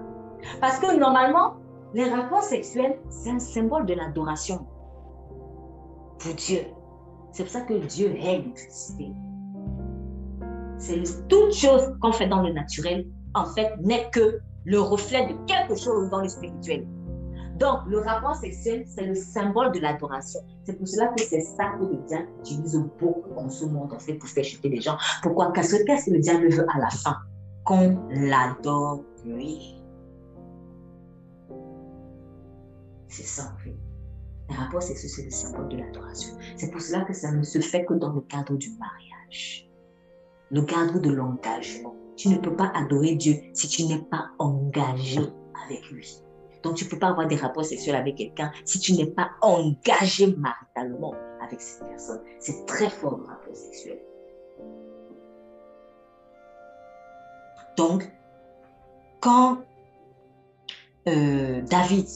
Speaker 1: Parce que normalement, les rapports sexuels, c'est un symbole de l'adoration pour Dieu. C'est pour ça que Dieu aime l'unicité. C'est toute chose qu'on fait dans le naturel, en fait, n'est que le reflet de quelque chose dans le spirituel. Donc, le rapport sexuel, c'est le symbole de l'adoration. C'est pour cela que c'est ça que le diable utilise beaucoup en ce monde, en fait, pour faire chuter les gens. Pourquoi? Qu'est-ce que le diable veut à la fin? Qu'on l'adore, lui. C'est ça, en fait. Le rapport sexuel, c'est le symbole de l'adoration. C'est pour cela que ça ne se fait que dans le cadre du mariage. Le cadre de l'engagement. Tu ne peux pas adorer Dieu si tu n'es pas engagé avec lui. Donc, tu ne peux pas avoir des rapports sexuels avec quelqu'un si tu n'es pas engagé maritalement avec cette personne. C'est très fort le rapport sexuel. Donc, quand David,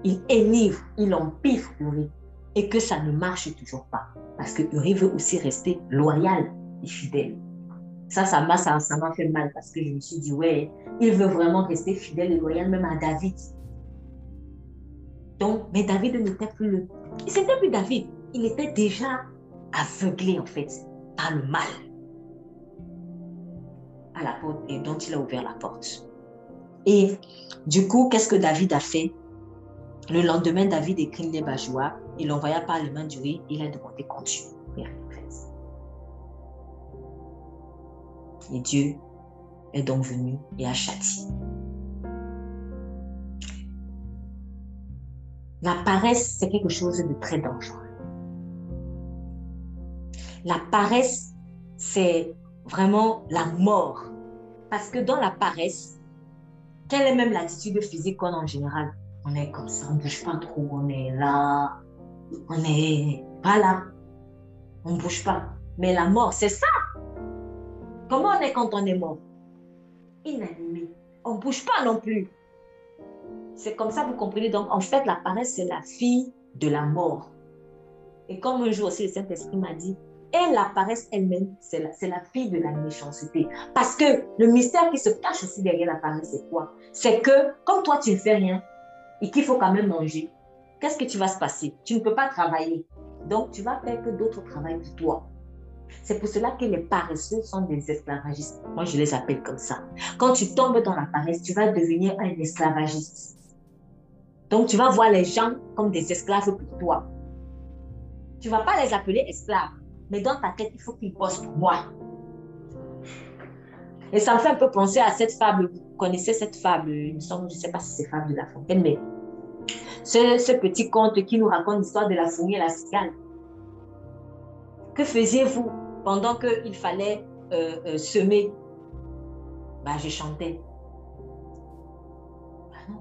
Speaker 1: il enivre, il empivre Uri et que ça ne marche toujours pas parce que Uri veut aussi rester loyal et fidèle. Ça m'a fait mal parce que je me suis dit, ouais, il veut vraiment rester fidèle et loyal même à David. Donc, mais David n'était plus c'était plus David. Il était déjà aveuglé en fait par le mal à la porte et dont il a ouvert la porte. Et du coup, qu'est-ce que David a fait? Le lendemain, David écrit les bajois, il l'envoya par les mains d'Uri, il a demandé continue. Et Dieu est donc venu et a châtié. La paresse, c'est quelque chose de très dangereux. La paresse, c'est vraiment la mort. Parce que dans la paresse, quelle est même l'attitude physique qu'on a en général? On est comme ça, on ne bouge pas trop, on est là, on est pas là, on ne bouge pas. Mais la mort, c'est ça. Comment on est quand on est mort? Inanimé. On ne bouge pas non plus. C'est comme ça, vous comprenez. Donc, en fait, la paresse, c'est la fille de la mort. Et comme un jour aussi, le Saint-Esprit m'a dit, et la paresse elle-même, c'est la fille de la méchanceté. Parce que le mystère qui se cache aussi derrière la paresse, c'est quoi? C'est que, comme toi, tu ne fais rien et qu'il faut quand même manger, qu'est-ce que tu vas se passer? Tu ne peux pas travailler. Donc, tu vas faire que d'autres travaillent pour toi. C'est pour cela que les paresseux sont des esclavagistes. Moi, je les appelle comme ça. Quand tu tombes dans la paresse, tu vas devenir un esclavagiste. Donc, tu vas voir les gens comme des esclaves pour toi. Tu ne vas pas les appeler esclaves, mais dans ta tête, il faut qu'ils bossent pour moi. Et ça me fait un peu penser à cette fable. Vous connaissez cette fable, il me semble, je ne sais pas si c'est Fable de La Fontaine, mais ce petit conte qui nous raconte l'histoire de la fourmi et la cigale. Que faisiez-vous pendant qu'il fallait semer? Ben, je chantais. Ben non.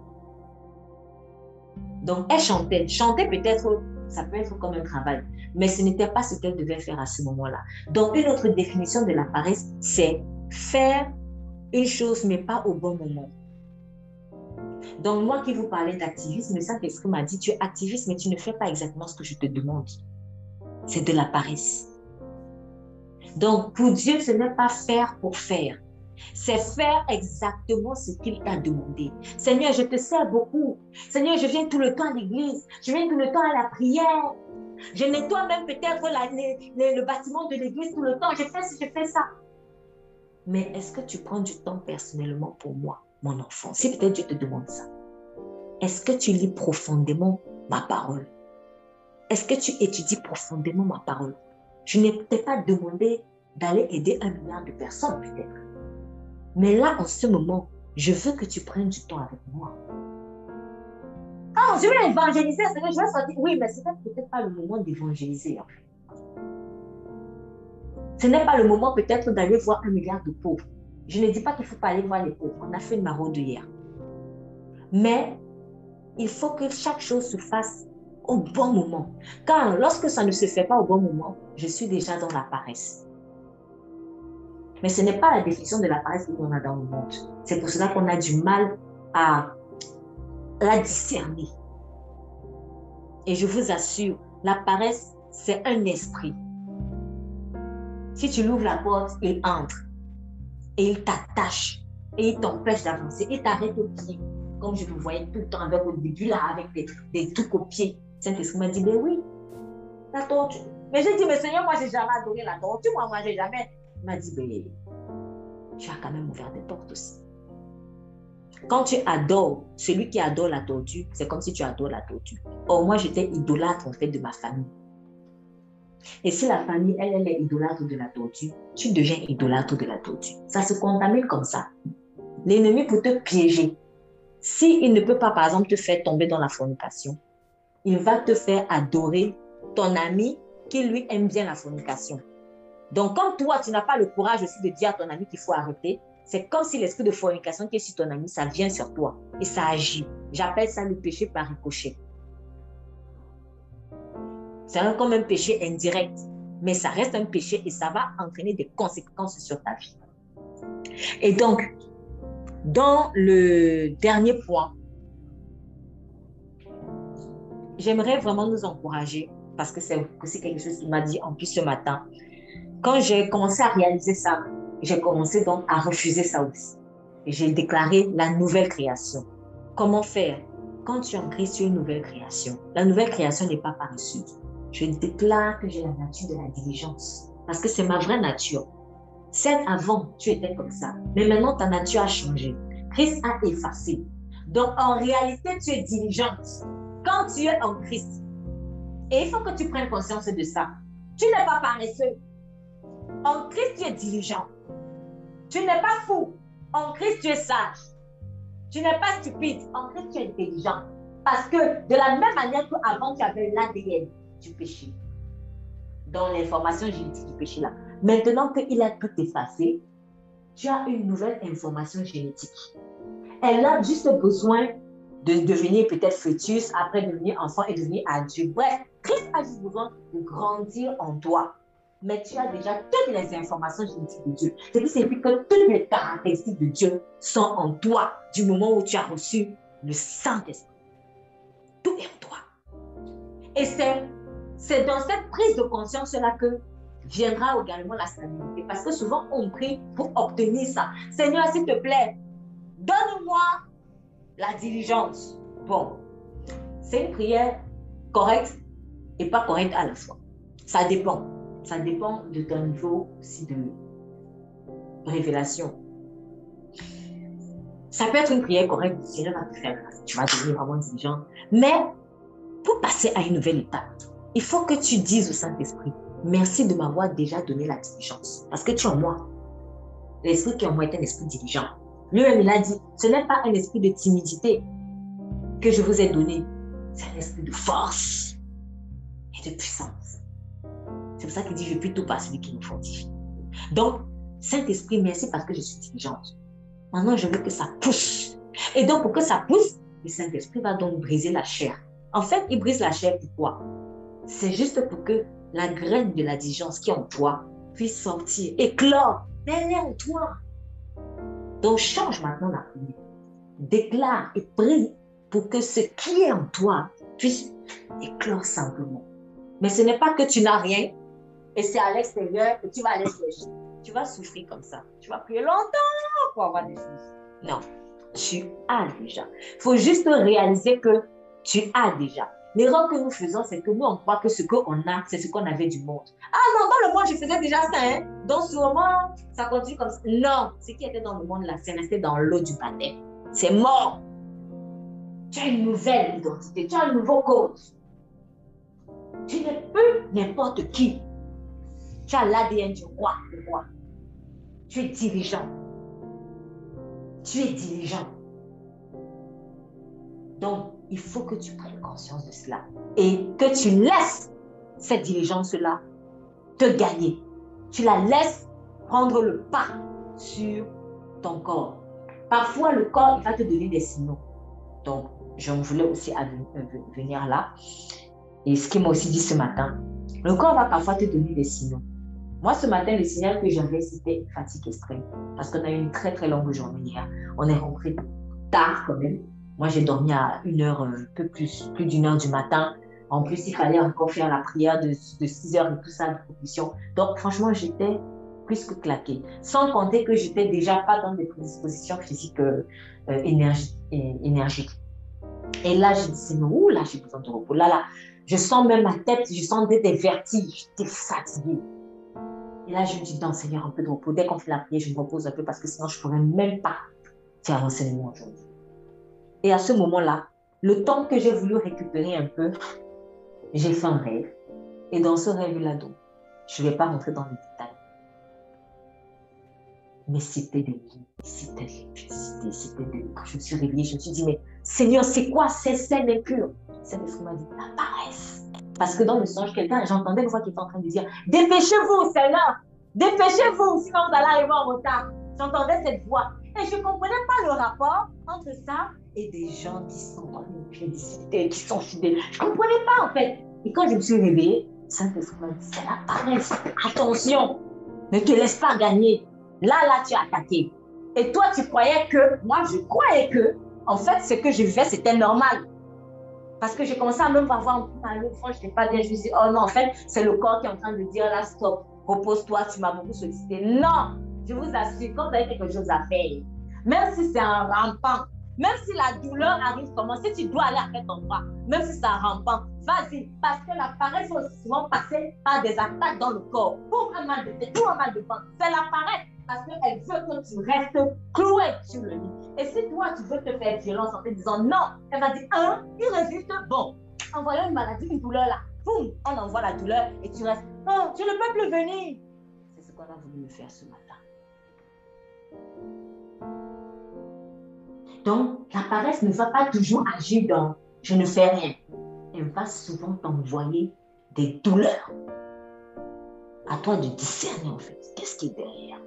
Speaker 1: Donc, elle chantait. Chanter peut-être, ça peut être comme un travail, mais ce n'était pas ce qu'elle devait faire à ce moment-là. Donc, une autre définition de la paresse, c'est faire une chose, mais pas au bon moment. Donc, moi qui vous parlais d'activisme, ça, c'est ce que m'a dit, tu es activiste, mais tu ne fais pas exactement ce que je te demande. C'est de la paresse. Donc, pour Dieu, ce n'est pas faire pour faire. C'est faire exactement ce qu'il t'a demandé. Seigneur, je te sers beaucoup. Seigneur, je viens tout le temps à l'église. Je viens tout le temps à la prière. Je nettoie même peut-être le bâtiment de l'église tout le temps. Je fais ça. Mais est-ce que tu prends du temps personnellement pour moi, mon enfant? Si peut-être Dieu te demande ça. Est-ce que tu lis profondément ma parole? Est-ce que tu étudies profondément ma parole? Je n'ai peut-être pas demandé d'aller aider 1 milliard de personnes peut-être. Mais là, en ce moment, je veux que tu prennes du temps avec moi. Ah, je vais évangéliser, je vais sortir. Oui, mais ce n'est peut-être pas le moment d'évangéliser. En fait. Ce n'est pas le moment peut-être d'aller voir 1 milliard de pauvres. Je ne dis pas qu'il ne faut pas aller voir les pauvres. On a fait une maraude hier. Mais il faut que chaque chose se fasse au bon moment. Car lorsque ça ne se fait pas au bon moment, je suis déjà dans la paresse. Mais ce n'est pas la définition de la paresse qu'on a dans le monde. C'est pour cela qu'on a du mal à la discerner. Et je vous assure, la paresse, c'est un esprit. Si tu l'ouvres la porte, il entre. Et il t'attache. Et il t'empêche d'avancer. Il t'arrête au pied. Comme je vous voyais tout le temps avec au début, là, avec des trucs au pied. Saint-Esprit m'a dit, ben oui, la tortue. Mais j'ai dit, mais Seigneur, moi, j'ai jamais adoré la tortue. Moi, j'ai jamais. Il m'a dit, ben, tu as quand même ouvert des portes aussi. Quand tu adores, celui qui adore la tortue, c'est comme si tu adores la tortue. Or, moi, j'étais idolâtre, en fait, de ma famille. Et si la famille, elle est idolâtre de la tortue, tu deviens idolâtre de la tortue. Ça se contamine comme ça. L'ennemi pour te piéger. S'il ne peut pas, par exemple, te faire tomber dans la fornication, il va te faire adorer ton ami qui, lui, aime bien la fornication. Donc, comme toi, tu n'as pas le courage aussi de dire à ton ami qu'il faut arrêter, c'est comme si l'esprit de fornication qui est sur ton ami, ça vient sur toi et ça agit. J'appelle ça le péché par ricochet. C'est comme un péché indirect, mais ça reste un péché et ça va entraîner des conséquences sur ta vie. Et donc, dans le dernier point, j'aimerais vraiment nous encourager, parce que c'est aussi quelque chose qui m'a dit en plus ce matin. Quand j'ai commencé à réaliser ça, j'ai commencé donc à refuser ça aussi. Et j'ai déclaré la nouvelle création. Comment faire? Quand tu es en Christ, tu es une nouvelle création. La nouvelle création n'est pas paresseuse. Je déclare que j'ai la nature de la diligence. Parce que c'est ma vraie nature. Certes, avant, tu étais comme ça. Mais maintenant, ta nature a changé. Christ a effacé. Donc, en réalité, tu es diligente. Quand tu es en Christ, et il faut que tu prennes conscience de ça. Tu n'es pas paresseux. En Christ, tu es diligent. Tu n'es pas fou. En Christ, tu es sage. Tu n'es pas stupide. En Christ, tu es intelligent. Parce que de la même manière qu'avant, tu avais l'ADN du péché. Dans l'information génétique du péché là. Maintenant qu'il a tout effacé, tu as une nouvelle information génétique. Elle a juste besoin de devenir peut-être fœtus, après devenir enfant et devenir adulte. Bref, Christ a juste besoin de grandir en toi. Mais tu as déjà toutes les informations génétiques de Dieu. Ce qui signifie que toutes les caractéristiques de Dieu sont en toi du moment où tu as reçu le Saint-Esprit. Tout est en toi. Et c'est dans cette prise de conscience-là que viendra également la stabilité. Parce que souvent, on prie pour obtenir ça. Seigneur, s'il te plaît, donne-moi la diligence. Bon, c'est une prière correcte et pas correcte à la fois. Ça dépend. Ça dépend de ton niveau aussi de révélation. Ça peut être une prière correcte, le Seigneur va te faire grâce, tu vas devenir vraiment diligent. Mais pour passer à une nouvelle étape, il faut que tu dises au Saint-Esprit, merci de m'avoir déjà donné la diligence. Parce que tu es en moi. L'esprit qui est en moi est un esprit diligent. Lui-même, il a dit, ce n'est pas un esprit de timidité que je vous ai donné, c'est un esprit de force et de puissance. C'est pour ça qu'il dit, je puis tout par celui qui me fortifie. Donc, Saint-Esprit, merci parce que je suis diligente. Maintenant, je veux que ça pousse. Et donc, pour que ça pousse, le Saint-Esprit va donc briser la chair. En fait, il brise la chair pourquoi? C'est juste pour que la graine de la diligence qui est en toi puisse sortir, éclore derrière toi. Donc, change maintenant la prière. Déclare et prie pour que ce qui est en toi puisse éclore simplement. Mais ce n'est pas que tu n'as rien et c'est à l'extérieur que tu vas aller chercher. Tu vas souffrir comme ça. Tu vas prier longtemps pour avoir des choses. Non, tu as déjà. Il faut juste réaliser que tu as déjà. L'erreur que nous faisons, c'est que nous, on croit que ce qu'on a, c'est ce qu'on avait du monde. Ah non, dans le monde, je faisais déjà ça. Hein? Donc, sûrement, ça continue comme ça. Non, ce qui était dans le monde, là, c'est resté dans l'eau du baptême. C'est mort. Tu as une nouvelle identité. Tu as un nouveau cause. Tu n'es plus n'importe qui. Tu as l'ADN du roi, le roi. Tu es dirigeant. Tu es diligent. Donc, il faut que tu prennes conscience de cela et que tu laisses cette diligence-là te gagner. Tu la laisses prendre le pas sur ton corps. Parfois, le corps, il va te donner des signaux. Donc, je voulais aussi venir là. Et ce qu'il m'a aussi dit ce matin, le corps va parfois te donner des signaux. Moi, ce matin, le signal que j'avais, c'était une fatigue extrême. Parce qu'on a eu une très, très longue journée hier. On est rentré tard quand même. Moi, j'ai dormi à 1h, un peu plus d'1h du matin. En plus, il fallait encore faire la prière de 6h et tout ça, de propulsion. Donc, franchement, j'étais plus que claquée. Sans compter que j'étais déjà pas dans des prédispositions physiques énergiques. Et là, je me disais, ouh, là, j'ai besoin de repos. Là, je sens même ma tête, je sens des vertiges. J'étais fatiguée. Et là, je me dis, non, Seigneur, un peu de repos. Dès qu'on fait la prière, je me repose un peu parce que sinon, je ne pourrais même pas faire l'enseignement aujourd'hui. Et à ce moment-là, le temps que j'ai voulu récupérer un peu, j'ai fait un rêve. Et dans ce rêve-là, donc, je ne vais pas rentrer dans les détails. Mais c'était des lignes, c'était de l'électricité, c'était des... Quand je me suis réveillée, je me suis dit, mais Seigneur, c'est quoi ces scènes impures? Saint-Esprit m'a dit, la paresse. Parce que dans le songe, j'entendais une voix qui était en train de dire, dépêchez-vous, Seigneur, dépêchez-vous, sinon vous allez arriver en retard. J'entendais cette voix. Et je ne comprenais pas le rapport entre ça et des gens qui sont dans l'impudicité, qui sont fidèles. Je ne comprenais pas, en fait. Et quand je me suis réveillée, Saint-Esprit m'a dit, c'est la paresse. Attention, ne te laisse pas gagner. Là, tu as attaqué. Et toi, tu croyais que, moi, je croyais que, en fait, ce que je vivais, c'était normal. Parce que j'ai commencé à même avoir un peu mal au fond, je n'étais pas bien. Je me suis dit, oh non, en fait, c'est le corps qui est en train de dire, là, stop, repose-toi, tu m'as beaucoup sollicité. Non, je vous assure, quand vous avez quelque chose à faire, même si c'est un rampant, même si la douleur arrive comment, si tu dois aller après ton droit, même si c'est un rampant, vas-y, parce que la paresse va souvent passer par des attaques dans le corps, pour un mal de tête, pour un mal de ventre. C'est la paresse. Parce qu'elle veut que tu restes cloué sur le lit. Et si toi, tu veux te faire violence en te disant non, elle va dire, il résiste, bon, envoyons une maladie, une douleur là, boum, on envoie la douleur et tu restes, oh, tu ne peux plus venir. C'est ce qu'on a voulu me faire ce matin. Donc, la paresse ne va pas toujours agir dans je ne fais rien. Elle va souvent t'envoyer des douleurs. À toi de discerner en fait, qu'est-ce qui est derrière.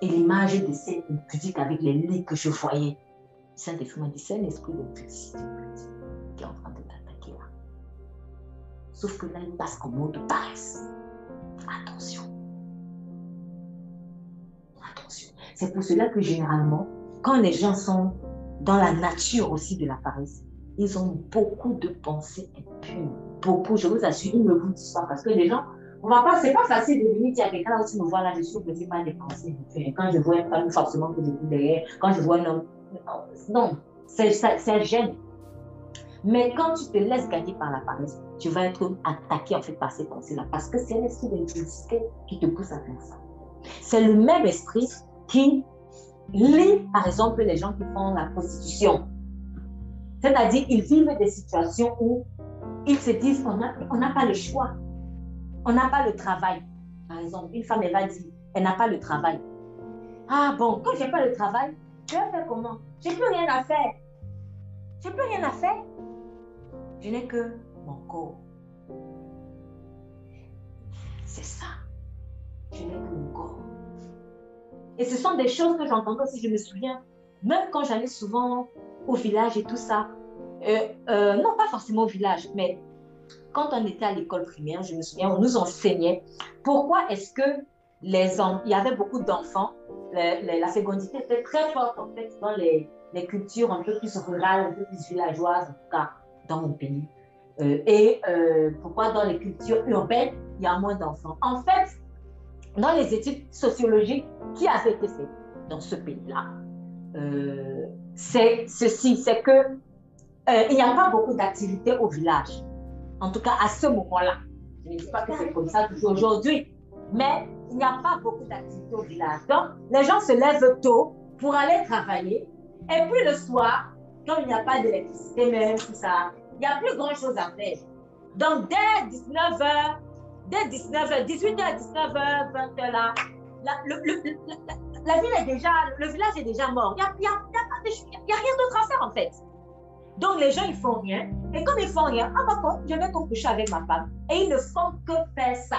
Speaker 1: Et l'image de cette impudique avec les lits que je voyais. Saint-Esprit m'a dit, c'est un esprit d'impudicité qui est en train de t'attaquer là. Sauf que là, il passe en mode de paresse. Attention. Attention. C'est pour cela que généralement, quand les gens sont dans la nature aussi de la paresse, ils ont beaucoup de pensées impures. Beaucoup, je vous assure, ils ne vous disent pas parce que les gens, on va pas, c'est pas facile de venir dire à quelqu'un là où tu me vois là, je suis obligée par des pensées. Quand je vois une femme, forcément que je cours derrière. Quand je vois un homme, non, c'est gêne. Mais quand tu te laisses gagner par la paresse, tu vas être attaqué en fait par ces pensées-là parce que c'est l'esprit d'impudicité qui te pousse à faire ça. C'est le même esprit qui
Speaker 4: par exemple, les gens qui font la prostitution. C'est-à-dire, ils vivent des situations où ils se disent, on n'a pas le choix. On n'a pas le travail. Par exemple, une femme, elle va dire, elle n'a pas le travail. Ah bon, quand je n'ai pas le travail, je vais faire comment? Je n'ai plus rien à faire. Je n'ai plus rien à faire. Je n'ai que mon corps. C'est ça. Je n'ai que mon corps. Et ce sont des choses que j'entendais aussi, je me souviens, même quand j'allais souvent au village et tout ça. Non, pas forcément au village, mais quand on était à l'école primaire, je me souviens, on nous enseignait pourquoi est-ce que il y avait beaucoup d'enfants. La fécondité était très forte en fait dans les cultures un peu plus rurales, un peu plus villageoises, en tout cas dans mon pays. Pourquoi dans les cultures urbaines, il y a moins d'enfants. En fait, dans les études sociologiques qui avaient été faites dans ce pays-là, c'est ceci, c'est que il n'y a pas beaucoup d'activités au village. En tout cas, à ce moment-là. Je ne dis pas que c'est comme ça toujours aujourd'hui, mais il n'y a pas beaucoup d'activités au village. Donc, les gens se lèvent tôt pour aller travailler. Et puis le soir, quand il n'y a pas d'électricité même, tout ça, il n'y a plus grand-chose à faire. Donc, dès 19h, 18h, 19h, 20h, là, la ville est déjà, le village est déjà mort. Il n'y a rien d'autre à faire en fait. Donc, les gens, ils font rien. Et comme ils font rien, ah d'accord, je vais coucher avec ma femme. Et ils ne font que faire ça.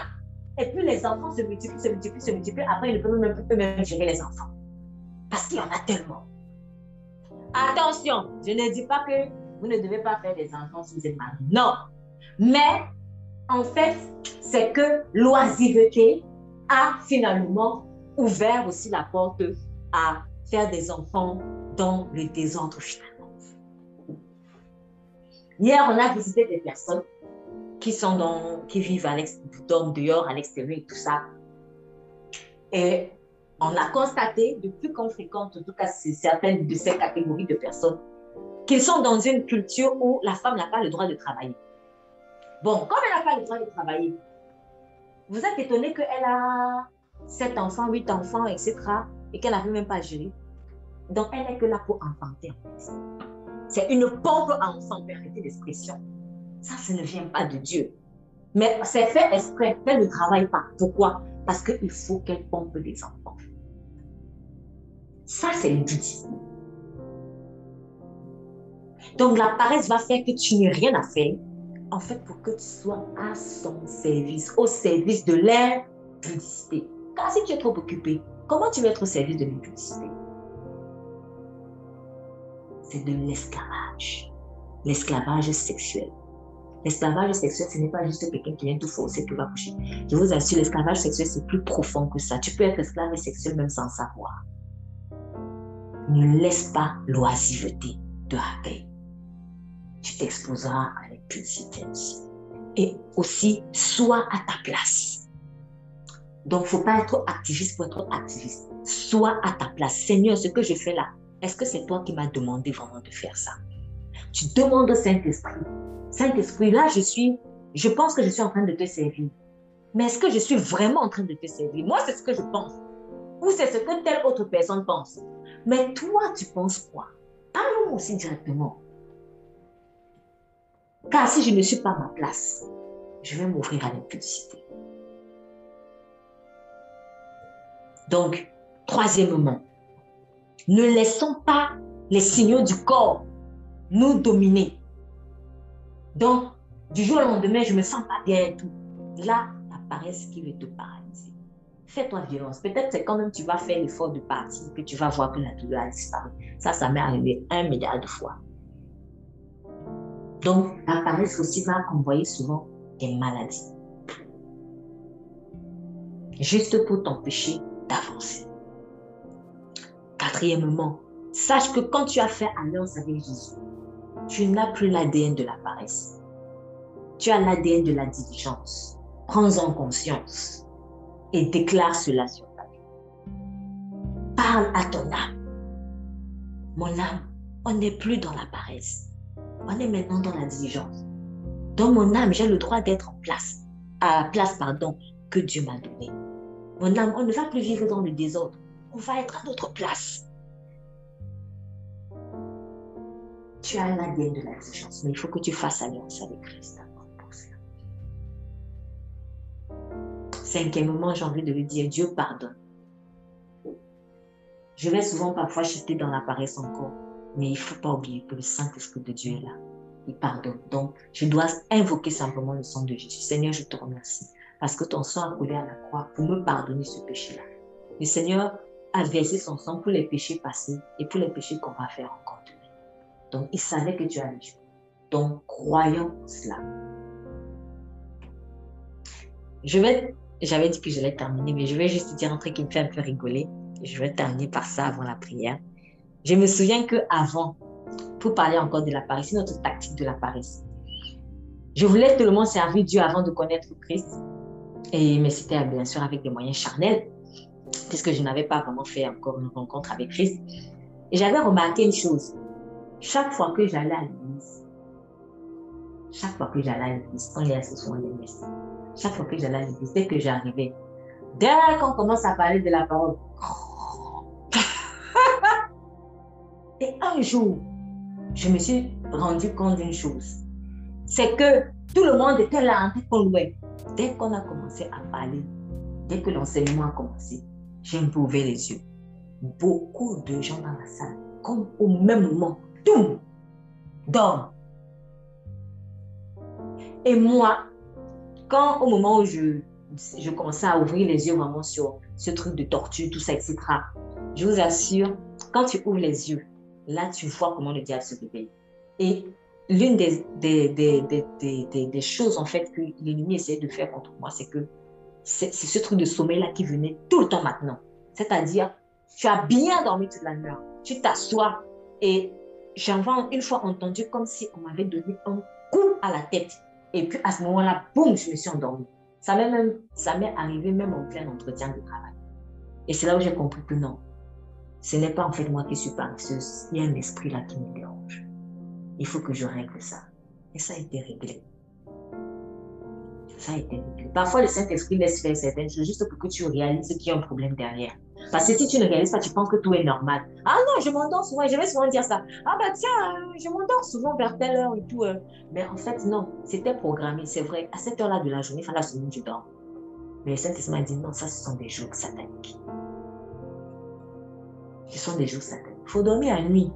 Speaker 4: Et puis, les enfants se multiplient. Après, ils ne peuvent même plus eux-mêmes gérer les enfants. Parce qu'il y en a tellement. Attention, je ne dis pas que vous ne devez pas faire des enfants si vous êtes mariés. Non. Mais, en fait, c'est que l'oisiveté a finalement ouvert aussi la porte à faire des enfants dans le désordre finalement. Hier, on a visité des personnes qui vivent dehors, à l'extérieur et tout ça. Et on a constaté, depuis qu'on fréquente, en tout cas certaines de ces catégories de personnes, qu'ils sont dans une culture où la femme n'a pas le droit de travailler. Bon, comme elle n'a pas le droit de travailler, vous êtes étonné qu'elle a 7 enfants, 8 enfants, etc. et qu'elle n'arrive même pas à gérer. Donc, elle n'est que là pour enfanter, en fait. C'est une pompe à enfants, permettez l'expression. Ça ne vient pas de Dieu. Mais c'est fait exprès, qu'elle ne travaille pas. Pourquoi? Parce qu'il faut qu'elle pompe des enfants. Ça, c'est le bouddhisme. Donc, la paresse va faire que tu n'aies rien à faire, en fait, pour que tu sois à son service, au service de l'impudicité. Car si tu es trop occupé, comment tu vas être au service de l'impudicité? C'est de l'esclavage. L'esclavage sexuel. L'esclavage sexuel, ce n'est pas juste quelqu'un qui vient tout forcer, qui va coucher. Je vous assure, l'esclavage sexuel, c'est plus profond que ça. Tu peux être esclave sexuel même sans savoir. Ne laisse pas l'oisiveté te happer. Tu t'exposeras à l'impudicité. Et aussi, sois à ta place. Donc, il ne faut pas être activiste pour être activiste. Sois à ta place. Seigneur, ce que je fais là, est-ce que c'est toi qui m'as demandé vraiment de faire ça? Tu demandes au Saint-Esprit. Saint-Esprit, là, je pense que je suis en train de te servir. Mais est-ce que je suis vraiment en train de te servir? Moi, c'est ce que je pense. Ou c'est ce que telle autre personne pense. Mais toi, tu penses quoi? Parle-moi aussi directement. Car si je ne suis pas à ma place, je vais m'ouvrir à l'impudicité. Donc, troisièmement, ne laissons pas les signaux du corps nous dominer. Donc, du jour au lendemain, je ne me sens pas bien et tout. Là, la paresse qui veut te paralyser. Fais-toi violence. Peut-être c'est quand même tu vas faire l'effort de partir que tu vas voir que la douleur a disparu. Ça m'est arrivé 1 milliard de fois. Donc, la paresse aussi va envoyer souvent des maladies. Juste pour t'empêcher d'avancer. Quatrièmement, sache que quand tu as fait alliance avec Jésus, tu n'as plus l'ADN de la paresse. Tu as l'ADN de la diligence. Prends-en conscience et déclare cela sur ta vie. Parle à ton âme. Mon âme, on n'est plus dans la paresse. On est maintenant dans la diligence. Dans mon âme, j'ai le droit d'être à la place que Dieu m'a donnée. Mon âme, on ne va plus vivre dans le désordre. On va être à notre place. Tu as l'ADN de l'exigence, mais il faut que tu fasses alliance avec Christ d'abord pour cela. Cinquièmement, j'ai envie de lui dire, Dieu pardonne. Je vais souvent parfois chuter dans la paresse encore, mais il ne faut pas oublier que le Saint-Esprit de Dieu est là. Il pardonne. Donc, je dois invoquer simplement le sang de Jésus. Seigneur, je te remercie parce que ton sang a coulé à la croix pour me pardonner ce péché-là. Le Seigneur a versé son sang pour les péchés passés et pour les péchés qu'on va faire encore demain. Donc, il savait que tu allais jouer. Donc, croyons en cela. J'avais dit que j'allais terminer, mais je vais juste dire un truc qui me fait un peu rigoler. Je vais terminer par ça avant la prière. Je me souviens qu'avant, pour parler encore de la paresse, c'est notre tactique de la paresse. Je voulais tout le monde servir Dieu avant de connaître Christ. Mais c'était bien sûr avec des moyens charnels, puisque je n'avais pas vraiment fait encore une rencontre avec Christ. Et j'avais remarqué une chose. Chaque fois que j'allais à l'église, on est assez souvent les messes. Chaque fois que j'allais à l'église, dès que j'arrivais, dès qu'on commence à parler de la parole, et un jour, je me suis rendu compte d'une chose. C'est que tout le monde était là en train qu'on louait. Dès qu'on a commencé à parler, dès que l'enseignement a commencé, j'ai un peu ouvert les yeux. Beaucoup de gens dans la salle, comme au même moment, tout dorment. Et moi, au moment où je commençais à ouvrir les yeux vraiment sur ce truc de torture, tout ça, etc., je vous assure, quand tu ouvres les yeux, là, tu vois comment le diable se réveille. Et l'une des choses, en fait, que l'ennemi essayait de faire contre moi, c'est que c'est ce truc de sommeil-là qui venait tout le temps maintenant. C'est-à-dire, tu as bien dormi toute la nuit, tu t'assois et j'avais une fois entendu comme si on m'avait donné un coup à la tête. Et puis, à ce moment-là, boum, je me suis endormie. Ça m'est arrivé même en plein entretien de travail. Et c'est là où j'ai compris que non, ce n'est pas en fait moi qui suis paresseuse. Il y a un esprit là qui me dérange. Il faut que je règle ça. Et ça a été réglé. Ça a été réglé. Parfois, le Saint-Esprit laisse faire certaines choses juste pour que tu réalises qu'il y a un problème derrière. Parce que si tu ne réalises pas, tu penses que tout est normal. Ah non, je m'endors souvent. Je vais souvent dire ça. Ah bah tiens, je m'endors souvent vers telle heure et tout. Mais en fait, non. C'était programmé. C'est vrai. À cette heure-là de la journée, il fallait absolument que je dors. Mais le Saint-Esprit m'a dit non, ça, ce sont des jours sataniques. Ce sont des jours sataniques. Il faut dormir à nuit.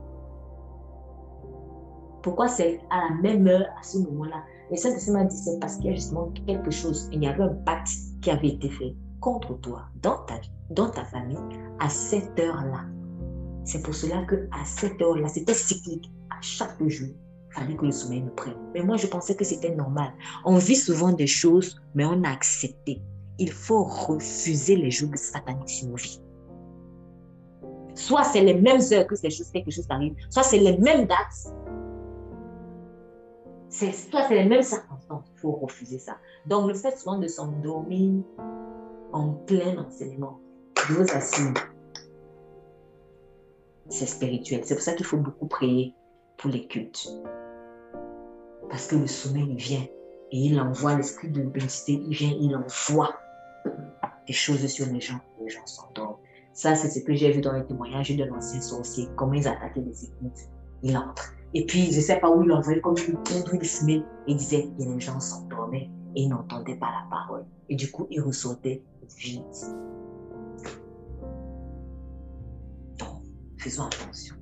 Speaker 4: Pourquoi c'est à la même heure, à ce moment-là? Le Saint-Esprit m'a dit c'est parce qu'il y a justement quelque chose. Il y avait un pacte qui avait été fait contre toi, dans ta vie, dans ta famille, à cette heure-là. C'est pour cela qu'à cette heure-là, c'était cyclique. À chaque jour, il fallait que le sommeil nous prenne. Mais moi, je pensais que c'était normal. On vit souvent des choses, mais on a accepté. Il faut refuser les jours sataniques sur nos vies. Soit c'est les mêmes heures que quelque chose arrive, soit c'est les mêmes dates, soit c'est les mêmes circonstances. Il faut refuser ça. Donc, le fait souvent de s'endormir en plein enseignement, je vous assure, c'est spirituel. C'est pour ça qu'il faut beaucoup prier pour les cultes. Parce que le sommeil, il vient et il envoie l'esprit de l'obésité, il vient, il envoie des choses sur les gens s'endorment. Ça, c'est ce que j'ai vu dans les témoignages de l'ancien sorcier, comment ils attaquaient les églises. Il entre. Et puis, je ne sais pas où il envoyait, comme une poudre, il fumait, et il disait, et les gens s'endormaient et ils n'entendaient pas la parole. Et du coup, ils ressortaient vides. Donc, faisons attention.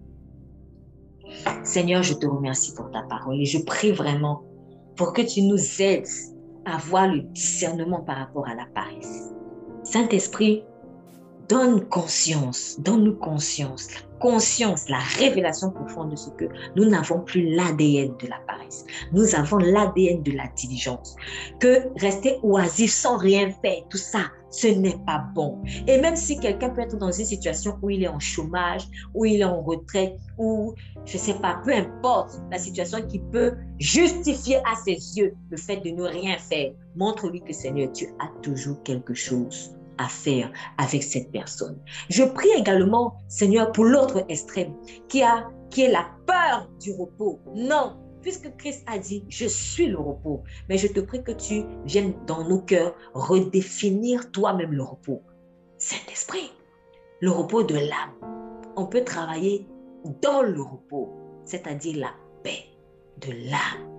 Speaker 4: Seigneur, je te remercie pour ta parole et je prie vraiment pour que tu nous aides à avoir le discernement par rapport à la paresse. Saint-Esprit, donne-nous conscience, la révélation profonde de ce que nous n'avons plus l'ADN de la paresse. Nous avons l'ADN de la diligence. Que rester oisif sans rien faire, tout ça, ce n'est pas bon. Et même si quelqu'un peut être dans une situation où il est en chômage, où il est en retraite, ou je ne sais pas, peu importe la situation qui peut justifier à ses yeux le fait de ne rien faire, montre-lui que Seigneur, tu as toujours quelque chose à faire avec cette personne. Je prie également, Seigneur, pour l'autre extrême qui est la peur du repos. Non, puisque Christ a dit, je suis le repos. Mais je te prie que tu viennes dans nos cœurs redéfinir toi-même le repos. Saint-Esprit, le repos de l'âme. On peut travailler dans le repos, c'est-à-dire paix de l'âme.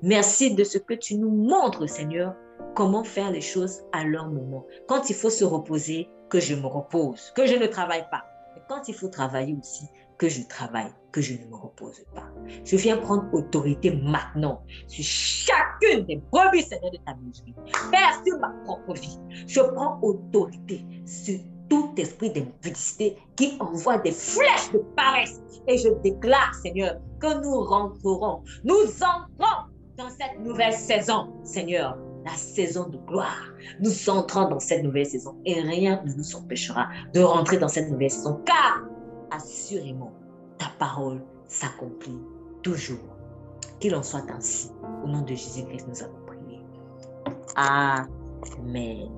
Speaker 4: Merci de ce que tu nous montres, Seigneur, comment faire les choses à leur moment. Quand il faut se reposer, que je me repose, que je ne travaille pas. Et quand il faut travailler aussi, que je travaille, que je ne me repose pas. Je viens prendre autorité maintenant sur chacune des brebis, Seigneur, de ta bergerie. Père, sur ma propre vie, je prends autorité sur tout esprit d'impudicité qui envoie des flèches de paresse. Et je déclare, Seigneur, que nous rentrerons, nous entrons dans cette nouvelle saison, Seigneur, la saison de gloire. Nous entrons dans cette nouvelle saison et rien ne nous empêchera de rentrer dans cette nouvelle saison, car assurément, ta parole s'accomplit toujours. Qu'il en soit ainsi. Au nom de Jésus-Christ, nous avons prié. Amen.